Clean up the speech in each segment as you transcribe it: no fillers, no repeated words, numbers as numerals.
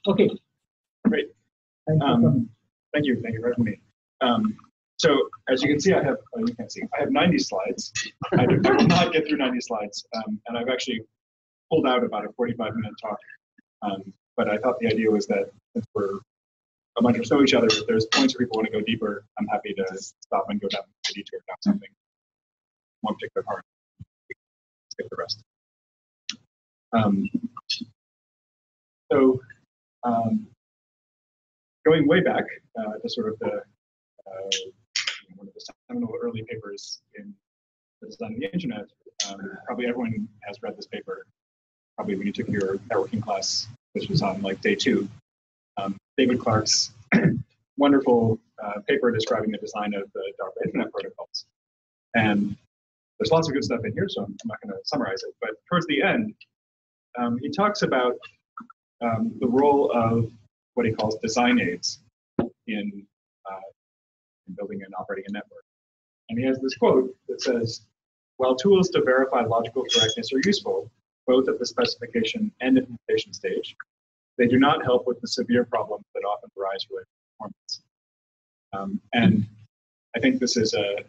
Okay. Great. Thank you for having me. So as you can see, I have, you can't see, I have 90 slides. I will not get through 90 slides. And I've actually pulled out about a 45-minute talk. But I thought the idea was that since we're a bunch of know each other, if there's points where people want to go deeper, I'm happy to stop and go down the detour down something, one particular part, skip the rest. Going way back to sort of the one of the seminal early papers in the design of the internet, probably everyone has read this paper. Probably when you took your networking class, which was on like day 2. David Clark's wonderful paper describing the design of the DARPA Internet protocols. And there's lots of good stuff in here, so I'm not going to summarize it. But towards the end, he talks about the role of what he calls design aids in building and operating a network. And he has this quote that says, "While tools to verify logical correctness are useful, both at the specification and implementation stage, they do not help with the severe problems that often arise related to performance." And I think this is an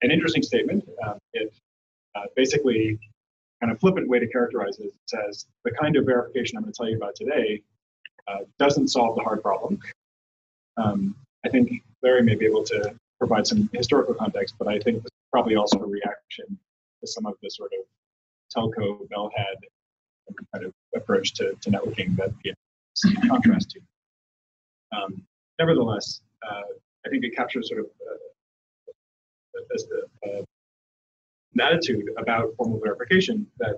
interesting statement. It basically, kind of flippant way to characterize it, says the kind of verification I'm going to tell you about today doesn't solve the hard problem. I think Larry may be able to provide some historical context, but I think this is probably also a reaction to some of the sort of telco bellhead kind of approach to networking that the in contrast to. Nevertheless, I think it captures sort of an attitude about formal verification that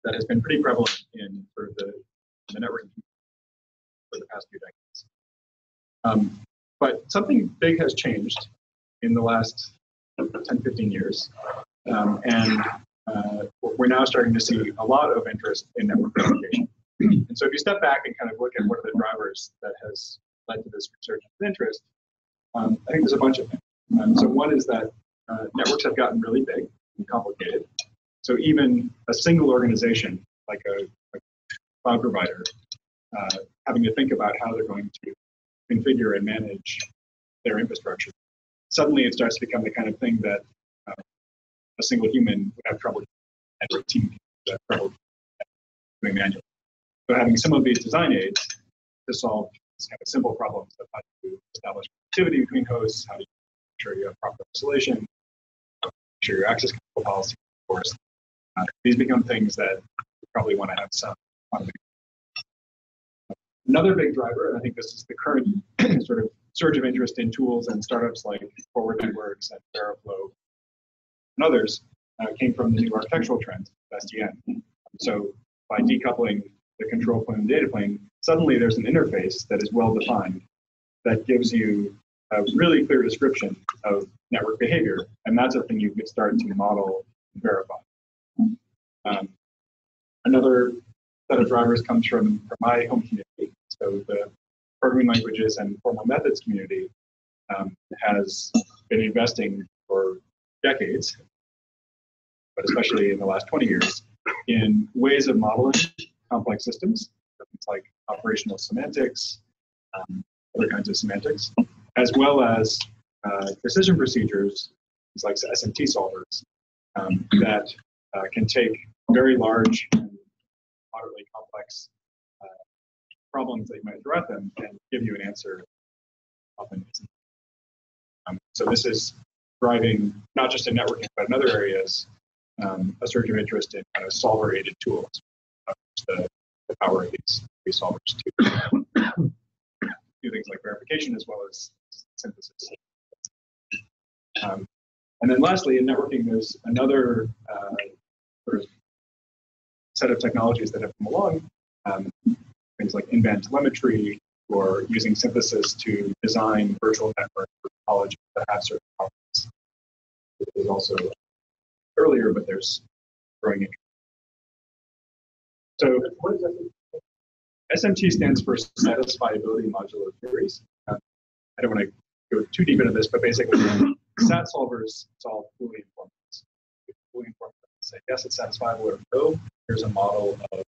that has been pretty prevalent in sort of the networking for the past few decades. But something big has changed in the last 10, 15 years. And we're now starting to see a lot of interest in network verification. And so if you step back and kind of look at what are the drivers that has led to this resurgence of interest, I think there's a bunch of things. So one is that networks have gotten really big and complicated. So even a single organization, like a cloud provider, having to think about how they're going to configure and manage their infrastructure, suddenly it starts to become the kind of thing that a single human would have trouble and a team would have trouble doing manually. So having some of these design aids to solve these kind of simple problems of how to establish connectivity between hosts, how to make sure you have proper isolation, make sure your access control policy, of course. These become things that you probably want to have some automation. Another big driver, and I think this is the current sort of surge of interest in tools and startups like Forward Networks and Veriflow and others, came from the new architectural trends of SDN. So by decoupling the control plane and data plane, suddenly there's an interface that is well defined that gives you a really clear description of network behavior, and that's a thing you can start to model and verify. Another set of drivers comes from my home community. So the programming languages and formal methods community has been investing for decades, but especially in the last 20 years, in ways of modeling complex systems, things like operational semantics, other kinds of semantics, as well as decision procedures, things like Smt Solvers, that can take very large and moderately complex problems that you might throw at them and give you an answer often isn't. So this is driving, not just in networking, but in other areas, a surge of interest in kind of solver-aided tools, the power of these solvers to do things like verification as well as synthesis. And then lastly, in networking, there's another sort of set of technologies that have come along, things like in-band telemetry or using synthesis to design virtual networks for topology that have certain properties. It is also earlier, but there's growing interest. So what is that? SMT stands for Satisfiability Modular Theories. I don't want to go too deep into this, but basically, SAT solvers solve Boolean formulas. Boolean formulas say yes, it's satisfiable, or no, here's a model of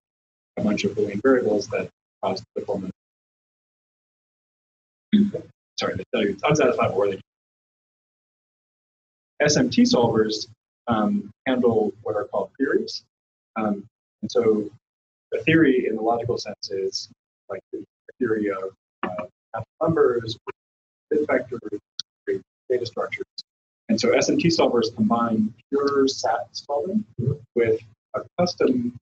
a bunch of Boolean variables that cause the performance. Sorry, to tell you, it's unsatisfiable or they SMT solvers handle what are called theories. And so a theory in the logical sense is like the theory of natural numbers, bit vectors, data structures. And so SMT solvers combine pure SAT solving with a custom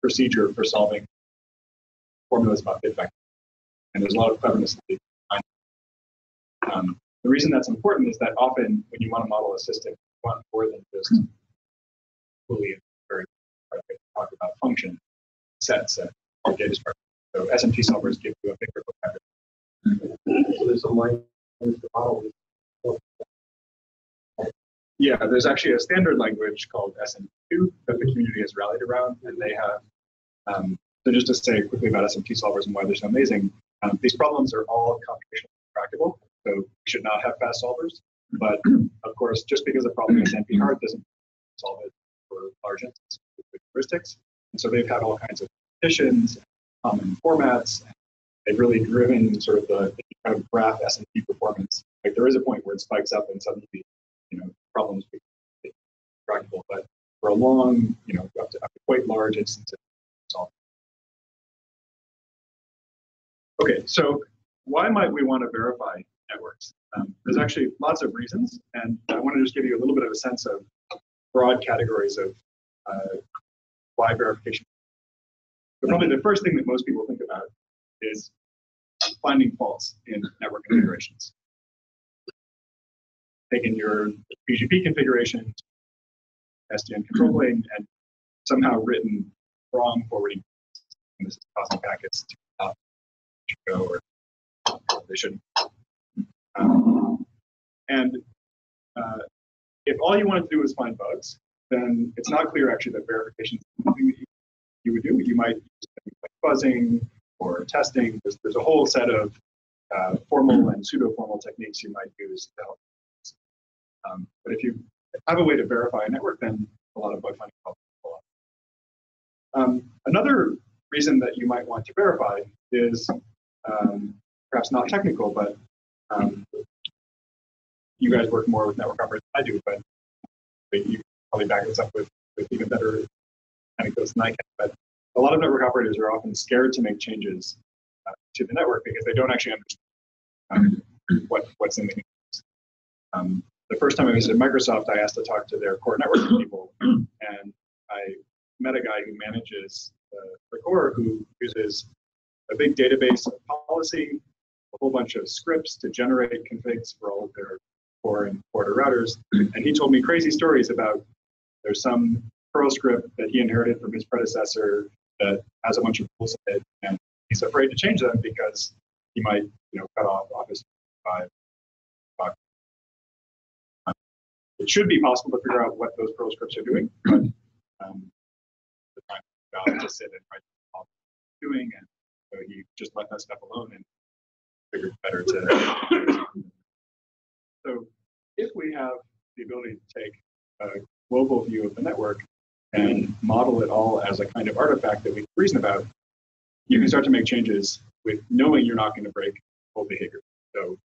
procedure for solving formulas about bit vectors. And there's a lot of cleverness in the reason that's important is that often when you want to model a system, you want more than just Boolean variables. We talk about function sets and data structures. So SMT solvers give you a bigger vocabulary. So there's a language to model. Yeah, there's actually a standard language called SMT2 that the community has rallied around, and they have. So just to say quickly about SMT solvers and why they're so amazing, these problems are all computationally tractable. So we should not have fast solvers. But of course, just because a problem is NP hard doesn't solve it for large instances with heuristics. And so they've had all kinds of petitions, common formats. They've really driven sort of the kind of graph SMT performance. Like there is a point where it spikes up and suddenly, problems become tractable. But for a long, up to quite large instances, solve. Okay, so why might we want to verify networks? There's actually lots of reasons, and I want to just give you a little bit of a sense of broad categories of why verification. So probably the first thing that most people think about is finding faults in network configurations. Taking your BGP configuration, SDN control plane, and somehow written wrong forwarding. And this is causing packets to not go or they shouldn't. If all you want to do is find bugs, then it's not clear actually that verification is something that you would do. You might use things like fuzzing or testing. There's a whole set of formal and pseudo-formal techniques you might use to help. But if you have a way to verify a network, then a lot of bug finding problems will. Another reason that you might want to verify is perhaps not technical, but you guys work more with network operators than I do, but you probably back this up with even better anecdotes than I can. But a lot of network operators are often scared to make changes to the network because they don't actually understand what's in the network. The first time I visited Microsoft, I asked to talk to their core networking people, and I met a guy who manages the core, who uses a big database of policy, a whole bunch of scripts to generate configs for all of their core and border routers. And he told me crazy stories about there's some Perl script that he inherited from his predecessor that has a bunch of rules in it, and he's afraid to change them because he might, cut off Office 5. It should be possible to figure out what those Perl scripts are doing, but the time valid to sit and write what they're doing, and so he just left that stuff alone and figured better to. So if we have the ability to take a global view of the network and model it all as a kind of artifact that we can reason about, you can start to make changes with knowing you're not going to break whole behavior. So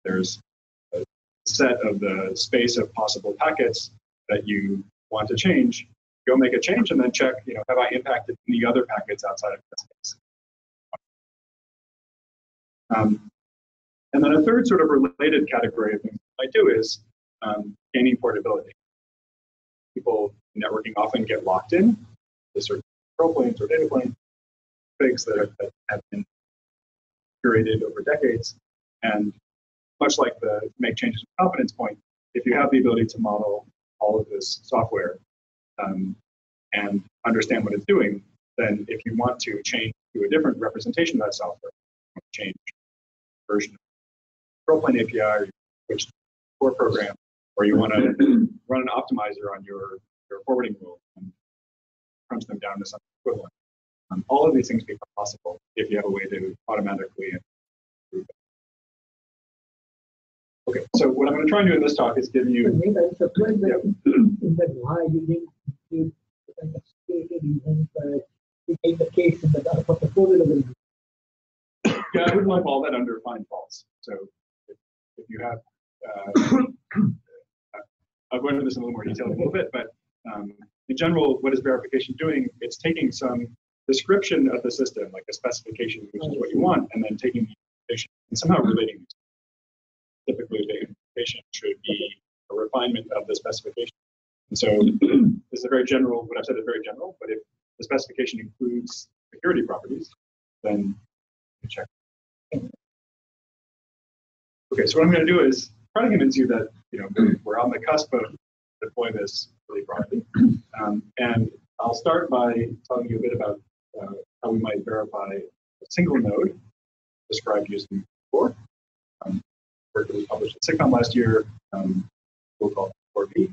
there's a set of the space of possible packets that you want to change. Go make a change and then check, have I impacted any other packets outside of that space? And then a third sort of related category of things I do is gaining portability. People in networking often get locked in to certain control planes or data planes, things that have been curated over decades. And much like the make changes with confidence point, if you have the ability to model all of this software and understand what it's doing, then if you want to change to a different representation of that software, change version of the control plane API, or you switch to a core program, or you want to run an optimizer on your forwarding rule and crunch them down to something equivalent. All of these things become possible if you have a way to automatically improve it. Okay, so what I'm going to try and do in this talk is give you. Maybe I'm surprised that in that why you didn't give kind of stated reason for investigate the case and what the folder will do. Yeah, I would lump all that under find false. So if you have, I'll go into this in a little more detail in a little bit, but in general, what is verification doing? It's taking some description of the system, like a specification, which is what you want, and then taking the information and somehow relating it. Typically, the information should be a refinement of the specification. And so this is a very general, what I've said is very general, but if the specification includes security properties, then you check. Okay, so what I'm going to do is try to convince you that we're on the cusp of deploy this really broadly. And I'll start by telling you a bit about how we might verify a single node described using before. Work that was published at SIGCOMM last year. We'll call it 4B.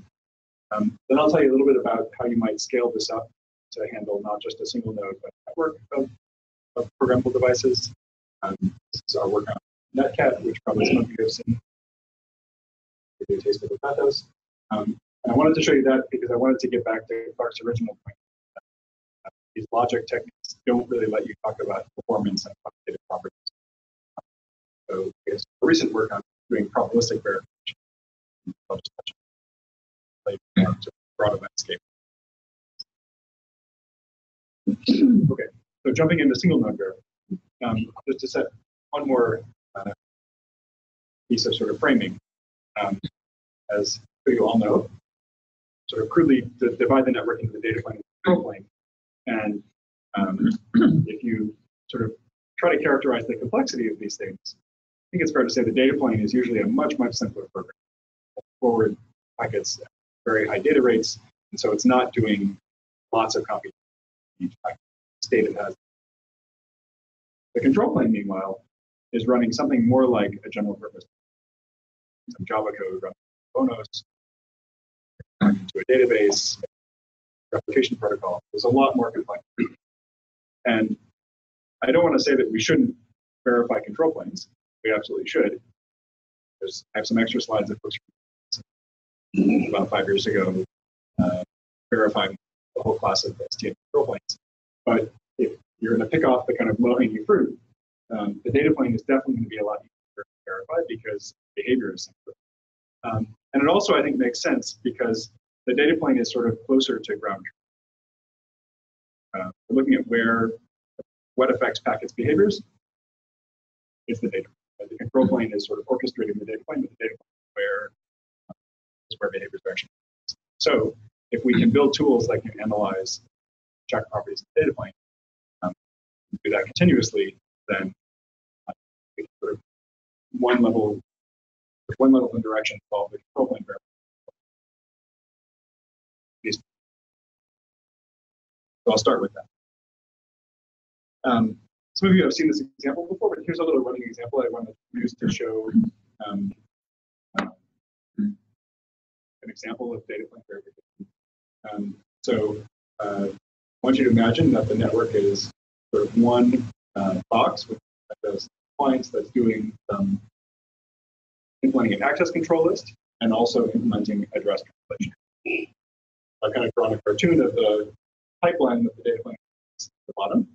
Then I'll tell you a little bit about how you might scale this up to handle not just a single node, but a network of programmable devices. This is our work on Netcat, which probably some of you have seen. Give you a taste of what that does. And I wanted to show you that because I wanted to get back to Clark's original point. These logic techniques don't really let you talk about performance and quantitative properties. So it's recent work on doing probabilistic verification. I'll just touch on it. Broader landscape. Okay, so jumping into single node verification, just to set one more piece of sort of framing, as you all know, sort of crudely divide the network into the data plane and the control plane. And if you sort of try to characterize the complexity of these things, I think it's fair to say the data plane is usually a much, much simpler program. Forward packets at very high data rates, and so it's not doing lots of computation each packet state it has. The control plane, meanwhile, is running something more like a general purpose. Some Java code running Phonos to a database, replication protocol. There's a lot more complexity. And I don't want to say that we shouldn't verify control planes. We absolutely should. I have some extra slides that folks about 5 years ago verifying the whole class of STM control planes. But if you're going to pick off the kind of low-hanging fruit, the data plane is definitely going to be a lot easier to verify because behavior is simpler. And it also, I think, makes sense because the data plane is sort of closer to ground truth. We're looking at what affects packets' behaviors. It's the data plane. The control plane is sort of orchestrating the data plane, but the data plane is where behaviors are actually. So if we can build tools that can analyze, check properties of the data plane, do that continuously, then we can sort of one level in direction solve the control plane variable. So I'll start with that. Some of you have seen this example before, but here's a little running example I wanted to use to show an example of data plane verification. So I want you to imagine that the network is sort of one box with those clients that's doing implementing an access control list and also implementing address translation. I've kind of drawn a cartoon of the pipeline that the data plane is at the bottom.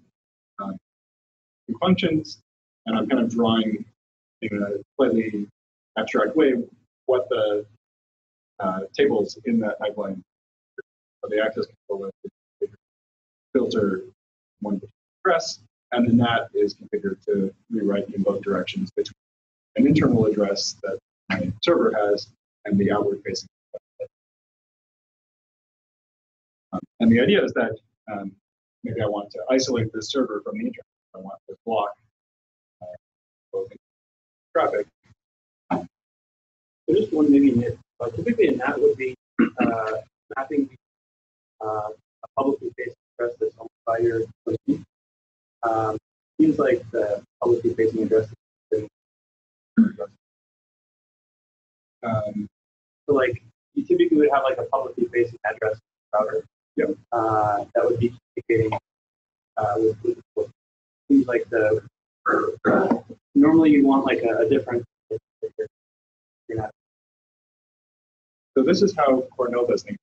Two functions, and I'm kind of drawing in a slightly abstract way what the tables in that pipeline for the access control list filter one address, and then that is configured to rewrite in both directions between an internal address that my server has and the outward facing. And the idea is that maybe I want to isolate this server from the internet. I want to block both traffic. So just one maybe myth. Typically, a NAT would be mapping a publicly facing address that's owned by your machine. Seems like the publicly facing address is so like you typically would have like a publicly facing address router. Yep. That would be communicating with seems like the normally you want like a different. So this is how Cornell does things.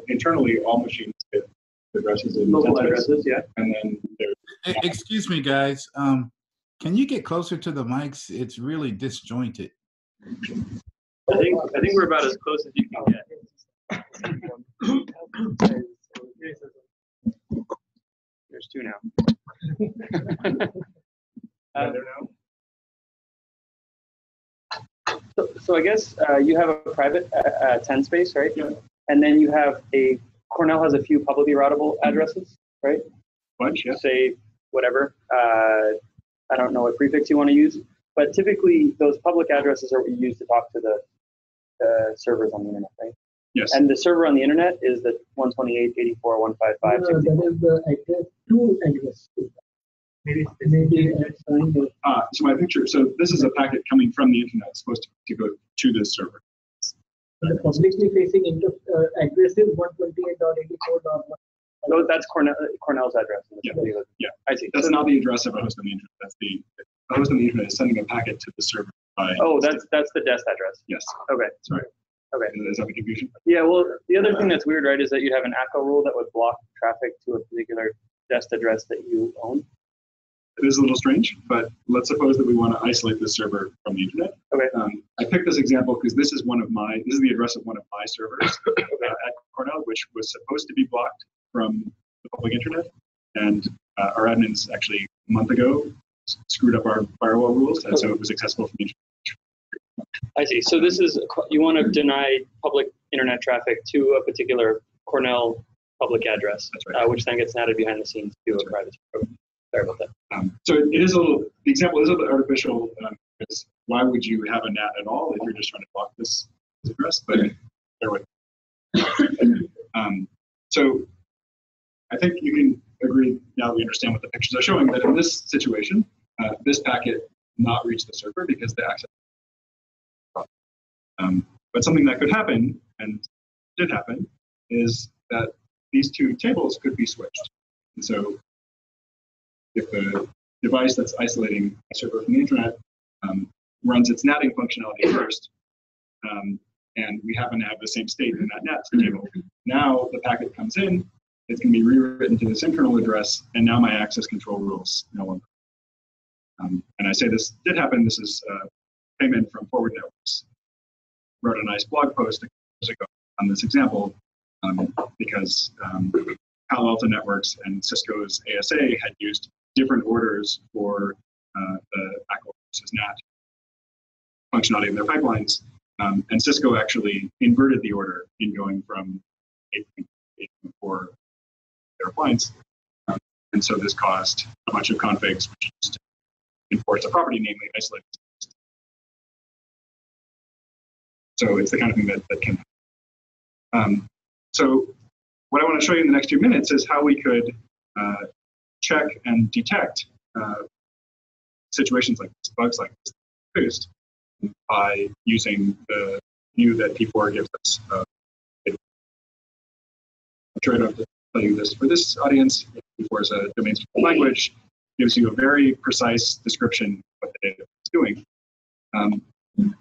Internally, all machines get addresses in local 10 space. addresses, yeah. And then there's Excuse me, guys. Can you get closer to the mics? It's really disjointed. I think we're about as close as you can get. There's two now. So I guess you have a private 10 space, right? Yeah. And then you have Cornell has a few publicly routable addresses, right? Bunch, yeah. Say whatever. I don't know what prefix you want to use, but typically those public addresses are what you use to talk to the servers on the internet, right? Yes. And the server on the internet is the 128.84.155. That is the address to address. Maybe so my picture. So this is a packet coming from the internet, supposed to go to this server. The publicly facing address is 128.84.1. No, that's Cornell's address. Yeah. I see. That's not the address of a host on the internet. That's the host on the internet is sending a packet to the server by. Oh, that's the desk address. Yes. Okay. Sorry. Okay. Is that the confusion? Yeah. Well, the other thing that's weird, right, is that you have an ACO rule that would block traffic to a particular desk address that you own. It is a little strange, but let's suppose that we want to isolate this server from the internet. Okay. I picked this example because this is the address of one of my servers at Cornell, which was supposed to be blocked from the public internet. And our admins actually a month ago screwed up our firewall rules, and so it was accessible from the internet. I see. So this is, you want to deny public internet traffic to a particular Cornell public address, That's right. Which then gets netted behind the scenes to a private server. Sorry about that. So it is the example is a little artificial, because why would you have a NAT at all if you're just trying to block this address? But bear with me. So I think you can agree, now that we understand what the pictures are showing, that in this situation, this packet not reach the server because the access. But something that could happen, and did happen, is that these two tables could be switched. And so if the device that's isolating a server from the internet runs its natting functionality first, and we happen to have the same state in that NAT table, now the packet comes in, it's going to be rewritten to this internal address, and now my access control rules no longer. And I say this did happen. This is Payman from Forward Networks wrote a nice blog post a couple years ago on this example, because Palo Alto Networks and Cisco's ASA had used different orders for the ACL versus NAT functionality of their pipelines. And Cisco actually inverted the order in going from 8.8.4 their appliance. And so this caused a bunch of configs which used to enforce a property, namely isolate. So it's the kind of thing that can happen. So what I want to show you in the next few minutes is how we could check and detect situations like this, bugs like this produced by using the view that P4 gives us. I'm sure I don't have to tell you this for this audience. P4 is a domain-specific language, gives you a very precise description of what the data is doing.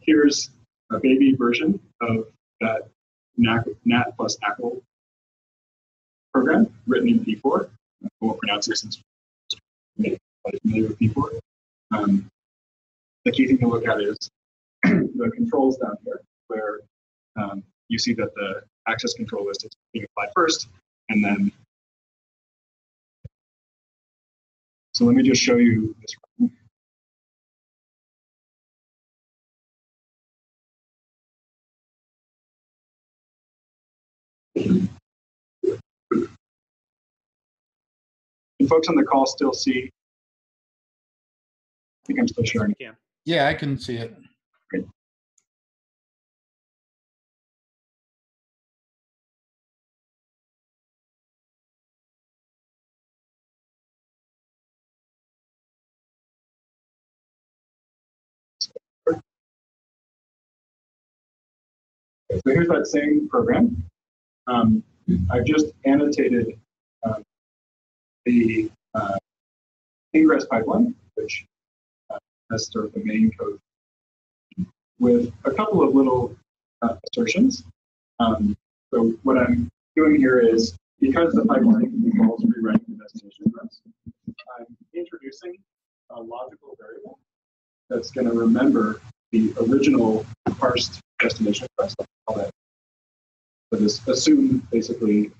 Here's a baby version of that NAT plus ACL program written in P4. I won't pronounce it since you're familiar with P4. The key thing to look at is the controls down here, where you see that the access control list is being applied first, and then. So let me just show you this one. Can folks on the call still see? I think I'm still sharing. Yeah, I can see it. Great. So here's that same program. I've just annotated the ingress pipeline, which has sort of the main code, with a couple of little assertions. So what I'm doing here is because the pipeline involves rewriting the destination address, I'm introducing a logical variable that's going to remember the original parsed destination address. Let's call that. So this assume basically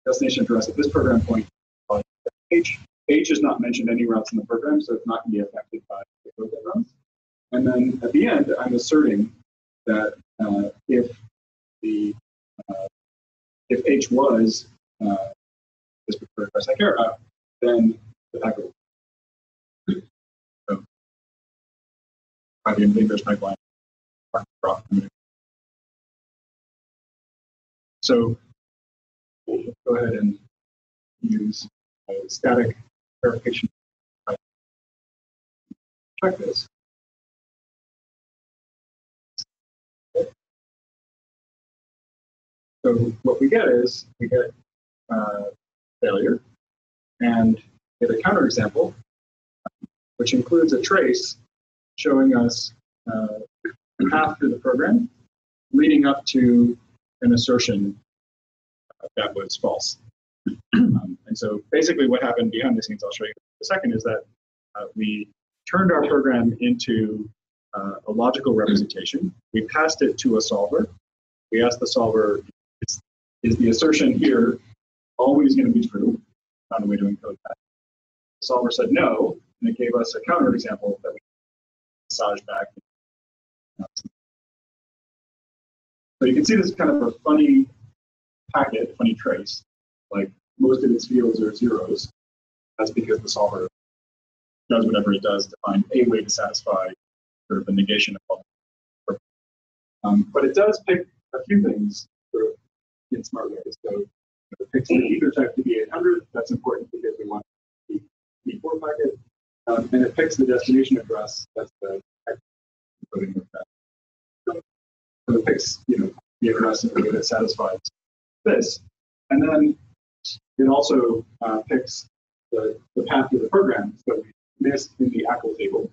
destination address at this program point H. H is not mentioned anywhere else in the program, so it's not going to be affected by the code that runs. And then at the end, I'm asserting that if H was this particular address I care about, then the packet will. So, by the ambiguous pipeline, drop. So we'll go ahead and use a static verification. Check this. So what we get is we get failure and get a counterexample, which includes a trace showing us the path through the program leading up to an assertion that was false. And so basically what happened behind the scenes, I'll show you in a second, is that we turned our program into a logical representation. We passed it to a solver. We asked the solver, is the assertion here always going to be true? Found a way to encode that. The solver said no, and it gave us a counterexample that we massage back. So you can see this is kind of a funny packet, funny trace, like most of its fields are zeros. That's because the solver does whatever it does to find a way to satisfy sort of the negation of all. But it does pick a few things sort of in smart ways. So it picks the ether type to be 800. That's important because we want the E4 packet. And it picks the destination address. That's the encoding of that. So it picks, the address in a way that satisfies this. And then it also picks the path of the program that we missed in the ACL table.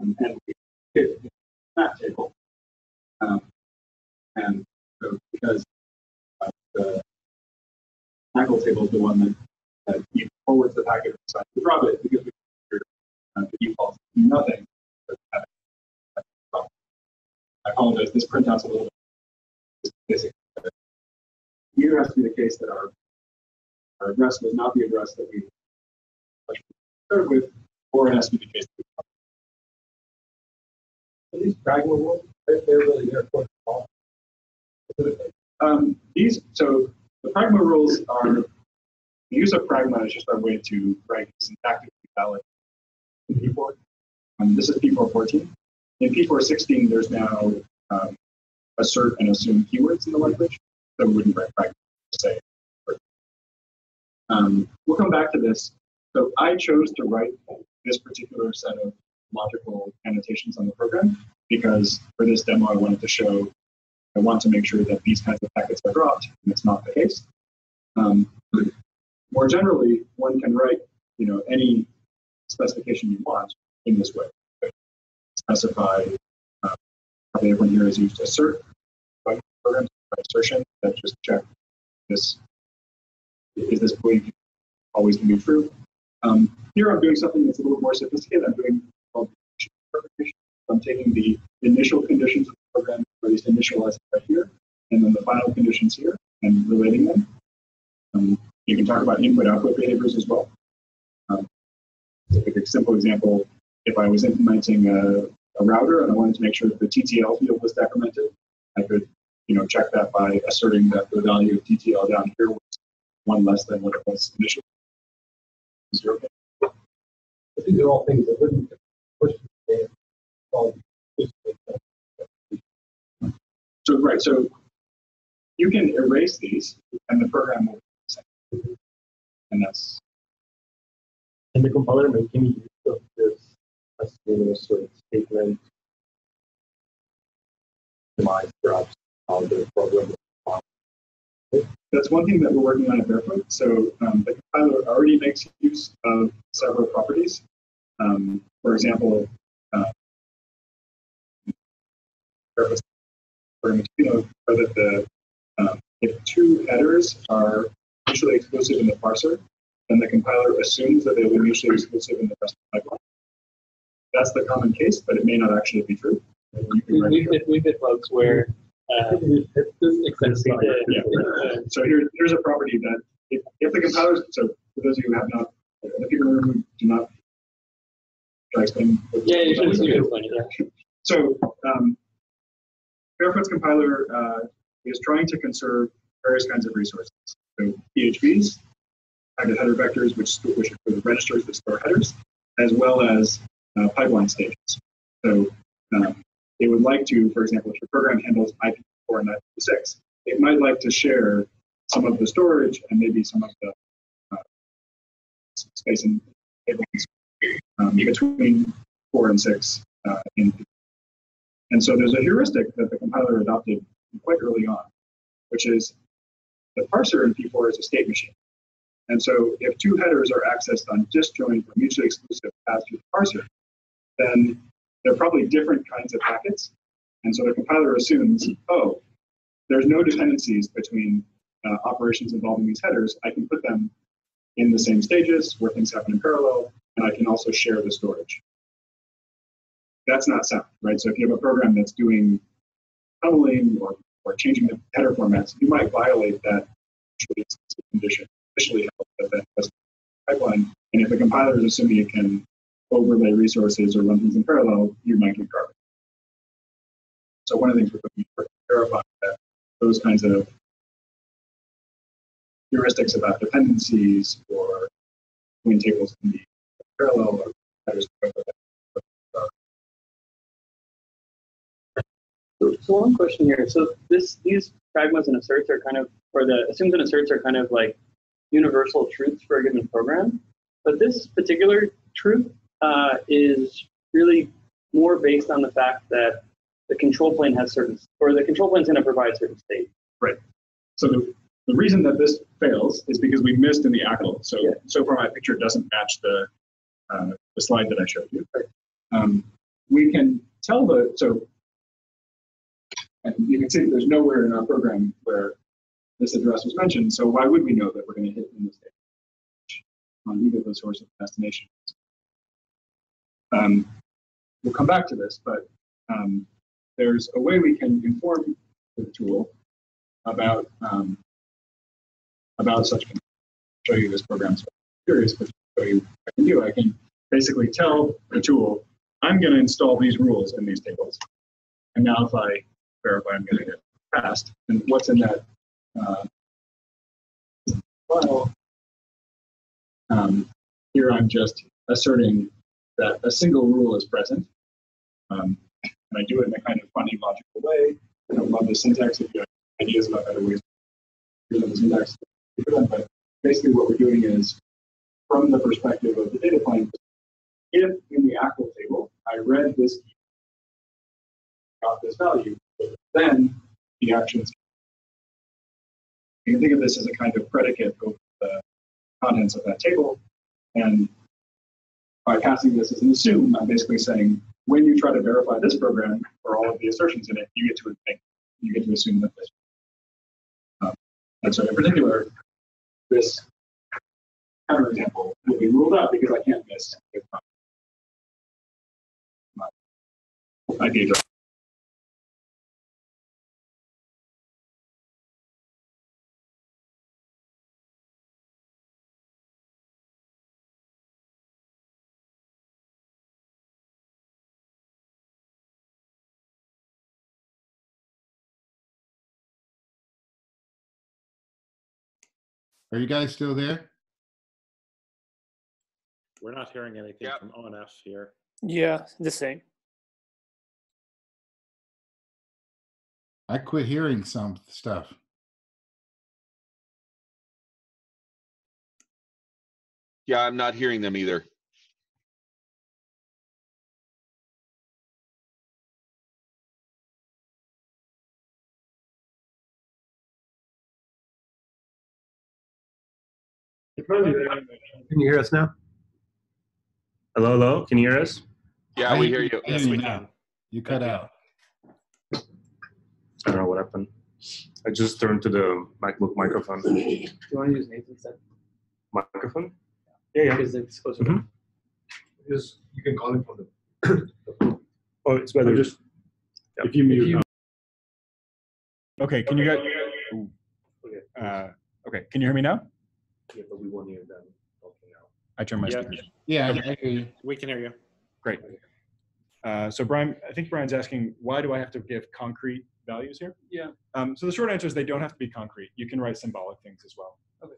And we hit that table. And so because the ACL table is the one that forwards the packet and decides to drop it, because we the default nothing. I apologize, this printout's a little bit basic. Either has to be the case that our address was not the address that we started with, or it has to be the case that we These pragma rules, they're really there for so the pragma rules are, the use of pragma is just our way to write syntactically valid in P4. This is P4.14. In P4.16, there's now assert and assume keywords in the language, so we wouldn't write pragma to say. We'll come back to this. So I chose to write this particular set of logical annotations on the program because for this demo, I want to make sure that these kinds of packets are dropped, and it's not the case. More generally, one can write, any specification you want in this way. Specify, probably everyone here has used assert program assertion that just check this. Is this belief always going to be true? Here I'm doing something that's a little more sophisticated. I'm doing called verification. I'm taking the initial conditions of the program, or at least initializing right here, and then the final conditions here, and relating them. You can talk about input-output behaviors as well. Like a simple example, if I was implementing a router and I wanted to make sure that the TTL field was decremented, I could, check that by asserting that the value of TTL down here was one less than what it was initially. Zero. These are all things that wouldn't push the So right, so you can erase these, and the program will be the same. And that's. And the compiler making use of this asynchronous sort of statement perhaps how the program. That's one thing that we're working on at Barefoot. So the compiler already makes use of several properties. For example, so that if two headers are mutually exclusive in the parser, then the compiler assumes that they will be mutually exclusive in the rest of the pipeline. That's the common case, but it may not actually be true. We've hit bugs where So here's a property that if the compilers, so for those of you who have not, the people in the room who do not, should I explain? Yeah, you should explain it. Yeah. So Barefoot's compiler is trying to conserve various kinds of resources. So PHVs, packet header vectors, which are the registers that store headers, as well as pipeline stages. So it would like to, for example, if your program handles IP4 and IP6, it might like to share some of the storage and maybe some of the space in pipelines between 4 and 6. And so there's a heuristic that the compiler adopted quite early on, which is the parser in P4 is a state machine. And so if two headers are accessed on disjoint or mutually exclusive paths through the parser, then they're probably different kinds of packets. And so the compiler assumes, oh, there's no dependencies between operations involving these headers. I can put them in the same stages where things happen in parallel, and I can also share the storage. That's not sound, right? So if you have a program that's doing tunneling or changing the header formats, you might violate that condition initially held that pipeline. And if the compiler is assuming it can overlay resources or run things in parallel, you might get garbage. So one of the things we're looking for is verifying that those kinds of heuristics about dependencies or twin tables can be parallel or headers. So one question here. So these pragmas and asserts are kind of, or the assumes and asserts are kind of like universal truths for a given program. But this particular truth is really more based on the fact that the control plane has certain, or the control plane is going to provide certain states. Right. So the reason that this fails is because we missed in the ACL. So so far my picture doesn't match the slide that I showed you. We can tell and you can see that there's nowhere in our program where this address was mentioned. So why would we know that we're going to hit in this state on either the source of destination? We'll come back to this, but there's a way we can inform the tool about such. I'll show you this program. So I'm curious, but show you what I can do. I can basically tell the tool, I'm going to install these rules in these tables. And now if I verify I'm getting it passed, and what's in that file, here I'm just asserting that a single rule is present. And I do it in a kind of funny, logical way. I don't love the syntax if you have ideas about other ways to use the syntax. But basically what we're doing is, from the perspective of the data plane, if in the ACL table I read this key, got this value, then the actions. You can think of this as a kind of predicate over the contents of that table. And by passing this as an assume, I'm basically saying, when you try to verify this program for all of the assertions in it, you get to assume that this. And so in particular, this counterexample will be ruled out because I can't miss my IP address. Are you guys still there? We're not hearing anything from ONF here. Yeah, the same. I quit hearing some stuff. Yeah, I'm not hearing them either. Can you hear us now? Hello, hello. Can you hear us? Yeah, we hear you. Yes, we now. can. You cut out. I don't know what happened. I just turned to the MacBook microphone. Do you want to use Nathan's set? Microphone? Yeah. Because it's closer. Mhm. Because you can call him from the. Oh, it's better. Just Yep. if you mute. Okay, can you guys? Okay. Okay, can you hear me now? Yeah, but we won't hear them talking now. I turned my Yeah. speakers. Yeah, Okay. I hear you. We can hear you. Great. So Brian, I think Brian's asking, why do I have to give concrete values here? Yeah. So the short answer is they don't have to be concrete. You can write symbolic things as well. Okay.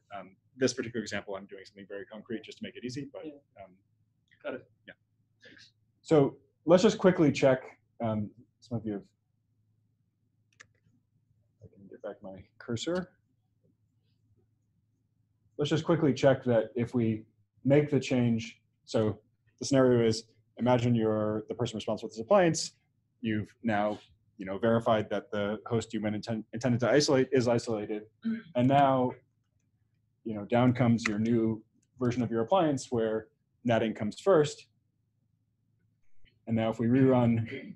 This particular example, I'm doing something very concrete just to make it easy, but Got it. Yeah. So let's just quickly check. Some of you have, I can get back my cursor. Let's just quickly check that if we make the change. So the scenario is, imagine you're the person responsible for this appliance. You've now, verified that the host you intended to isolate is isolated, and now, down comes your new version of your appliance where natting comes first. And now if we rerun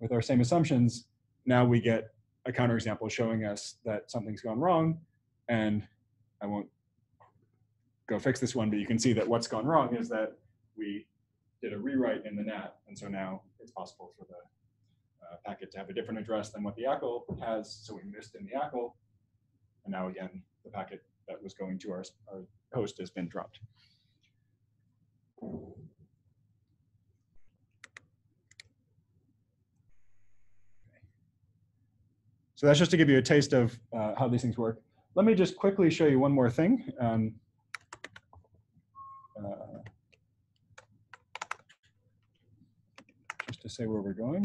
with our same assumptions, now we get a counterexample showing us that something's gone wrong. And I won't go fix this one, but you can see that what's gone wrong is that we did a rewrite in the NAT. And so now it's possible for the packet to have a different address than what the ACL has. So we missed in the ACL. And now again, the packet that was going to our host has been dropped. So that's just to give you a taste of how these things work. Let me just quickly show you one more thing. Just to say where we're going.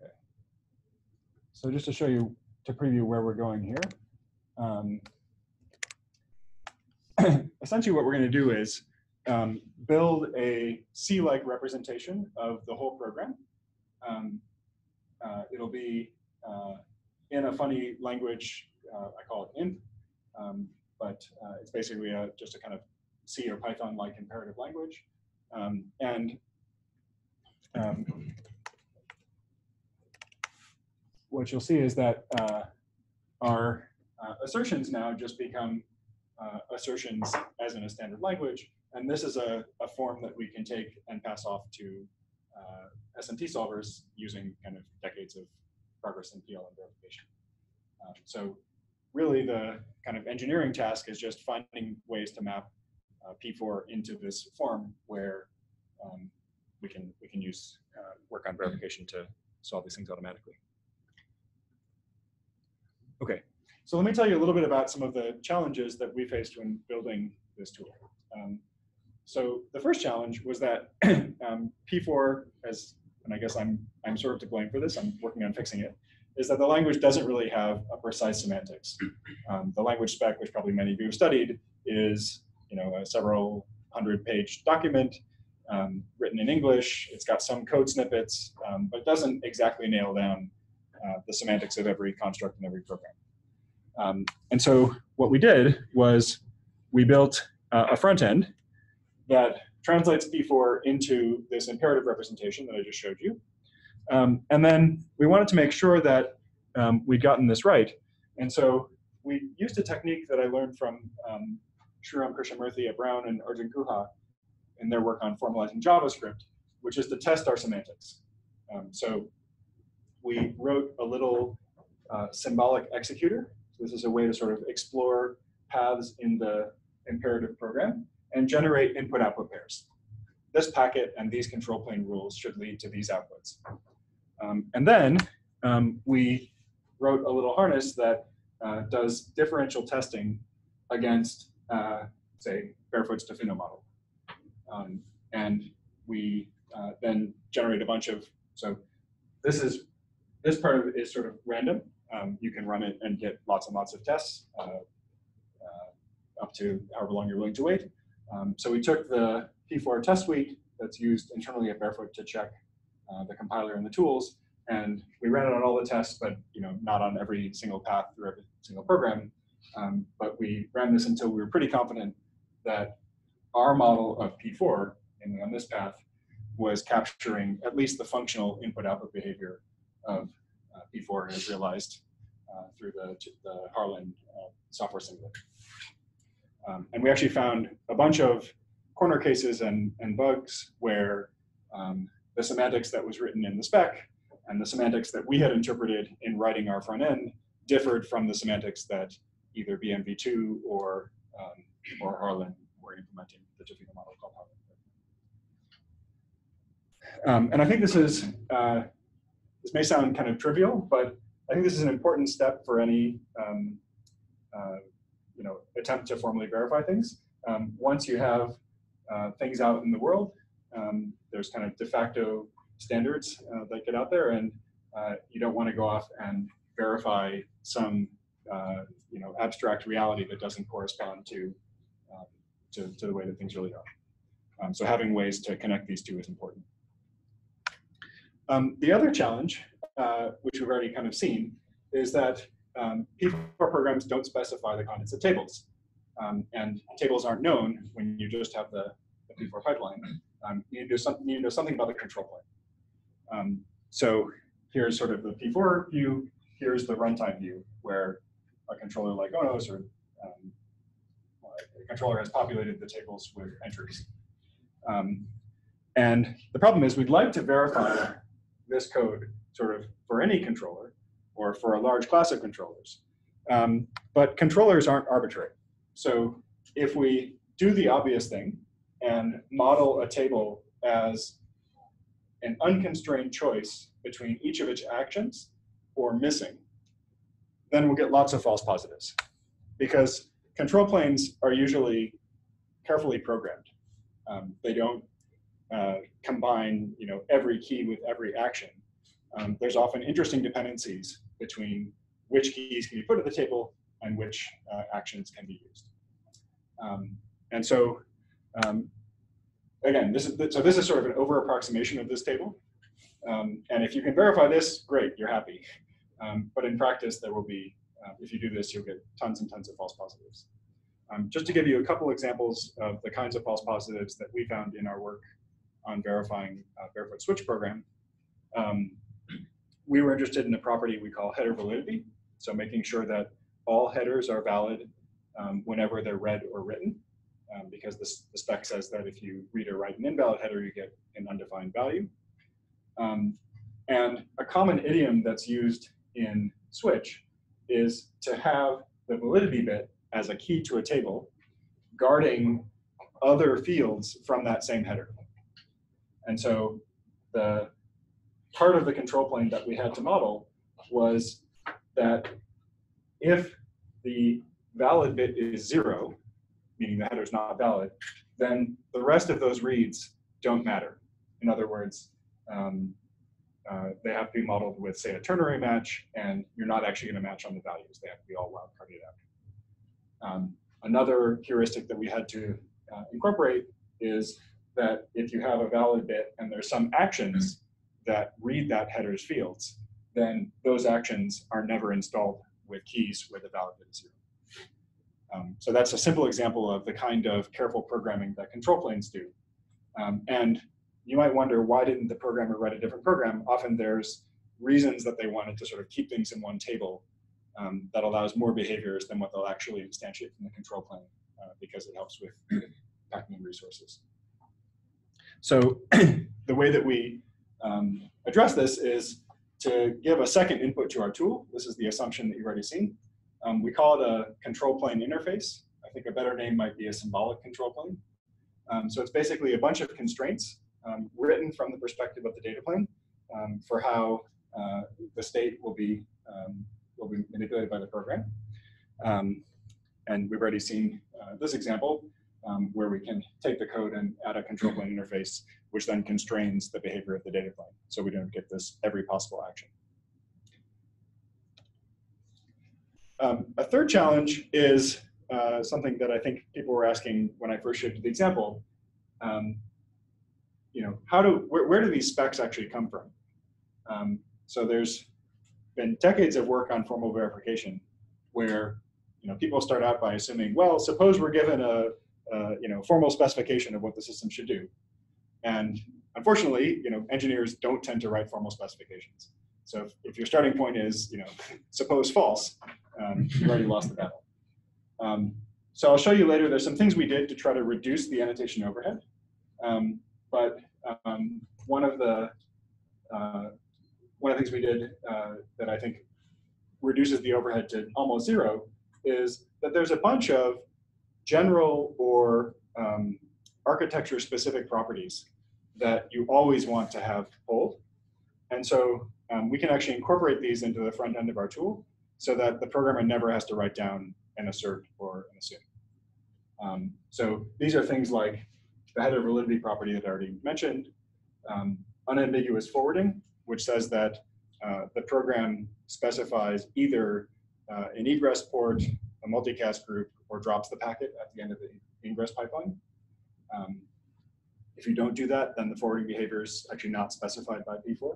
Okay. So just to show you, to preview where we're going here. Essentially what we're going to do is build a C-like representation of the whole program. It'll be in a funny language, I call it INT, but it's basically just a kind of C or Python-like imperative language. What you'll see is that our assertions now just become assertions as in a standard language. And this is a form that we can take and pass off to Smt Solvers using kind of decades of progress in PL and verification. So really the kind of engineering task is just finding ways to map P4 into this form where we can use work on verification to solve these things automatically. Okay, so let me tell you a little bit about some of the challenges that we faced when building this tool. So the first challenge was that P4, and I guess I'm sort of to blame for this, I'm working on fixing it, is that the language doesn't really have a precise semantics. The language spec, which probably many of you have studied, is a several hundred-page document written in English. It's got some code snippets, but it doesn't exactly nail down the semantics of every construct in every program. And so what we did was we built a front end that translates P4 into this imperative representation that I just showed you. And then we wanted to make sure that we'd gotten this right. And so we used a technique that I learned from Shriram Krishnamurthy at Brown and Arjun Guha in their work on formalizing JavaScript, which is to test our semantics. So we wrote a little symbolic executor. So this is a way to sort of explore paths in the imperative program and generate input-output pairs. This packet and these control plane rules should lead to these outputs. And then we wrote a little harness that does differential testing against, say, Barefoot's Tofino model. And we then generate a bunch of, so this part of it is sort of random. You can run it and get lots and lots of tests up to however long you're willing to wait. So we took the P4 test suite that's used internally at Barefoot to check the compiler and the tools, and we ran it on all the tests, but not on every single path through every single program. But we ran this until we were pretty confident that our model of P4 on this path was capturing at least the functional input-output behavior of P4 as realized through the Harlan software simulator. And we actually found a bunch of corner cases and bugs where the semantics that was written in the spec and the semantics that we had interpreted in writing our front end differed from the semantics that either BMV2 or Harlan were implementing the Topology model called Harlan. And I think this is, this may sound kind of trivial, but I think this is an important step for any attempt to formally verify things. Once you have things out in the world, there's kind of de facto standards that get out there, and you don't want to go off and verify some abstract reality that doesn't correspond to the way that things really are. So having ways to connect these two is important. The other challenge, which we've already kind of seen, is that P4 programs don't specify the contents of tables. And tables aren't known when you just have the P4 pipeline. You need to know something about the control plane. So here's sort of the P4 view. Here's the runtime view, where a controller like ONOS or a controller has populated the tables with entries. And the problem is we'd like to verify this code sort of for any controller or for a large class of controllers. But controllers aren't arbitrary. So if we do the obvious thing and model a table as an unconstrained choice between each of its actions or missing, then we'll get lots of false positives. Because control planes are usually carefully programmed. They don't combine every key with every action. There's often interesting dependencies between which keys can be put at the table and which actions can be used. And so again, this is sort of an over approximation of this table. And if you can verify this, great, you're happy. But in practice, there will be, if you do this, you'll get tons and tons of false positives. Just to give you a couple examples of the kinds of false positives that we found in our work on verifying barefoot switch program, we were interested in a property we call header validity. So making sure that all headers are valid whenever they're read or written, because the spec says that if you read or write an invalid header, you get an undefined value. And a common idiom that's used in switch is to have the validity bit as a key to a table, guarding other fields from that same header. And so the part of the control plane that we had to model was that if the valid bit is 0, meaning the header is not valid, then the rest of those reads don't matter. In other words, they have to be modeled with, say, a ternary match, and you're not actually going to match on the values. They have to be all wildcarded out. Another heuristic that we had to incorporate is that if you have a valid bit and there's some actions that read that header's fields, then those actions are never installed with keys where the valid bit is 0. So that's a simple example of the kind of careful programming that control planes do. And you might wonder, why didn't the programmer write a different program? Often there's reasons that they wanted to sort of keep things in one table that allows more behaviors than what they'll actually instantiate from the control plane, because it helps with packing in resources. So the way that we address this is to give a second input to our tool. This is the assumption that you've already seen. We call it a control plane interface. I think a better name might be a symbolic control plane. So it's basically a bunch of constraints written from the perspective of the data plane for how the state will be manipulated by the program. And we've already seen this example where we can take the code and add a control plane interface, which then constrains the behavior of the data plane, so we don't get this every possible action. A third challenge is something that I think people were asking when I first showed you the example. Where do these specs actually come from? So there's been decades of work on formal verification where people start out by assuming, well, suppose we're given a formal specification of what the system should do. And unfortunately, engineers don't tend to write formal specifications. So if your starting point is, suppose false, you've already lost the battle. So I'll show you later, there's some things we did to try to reduce the annotation overhead. But one of the things we did that I think reduces the overhead to almost zero is that there's a bunch of general or architecture-specific properties that you always want to have hold. And so we can actually incorporate these into the front end of our tool so that the programmer never has to write down an assert or an assume. So these are things like the header validity property that I already mentioned, unambiguous forwarding, which says that the program specifies either an egress port, a multicast group, or drops the packet at the end of the ingress pipeline. If you don't do that, then the forwarding behavior is actually not specified by P4.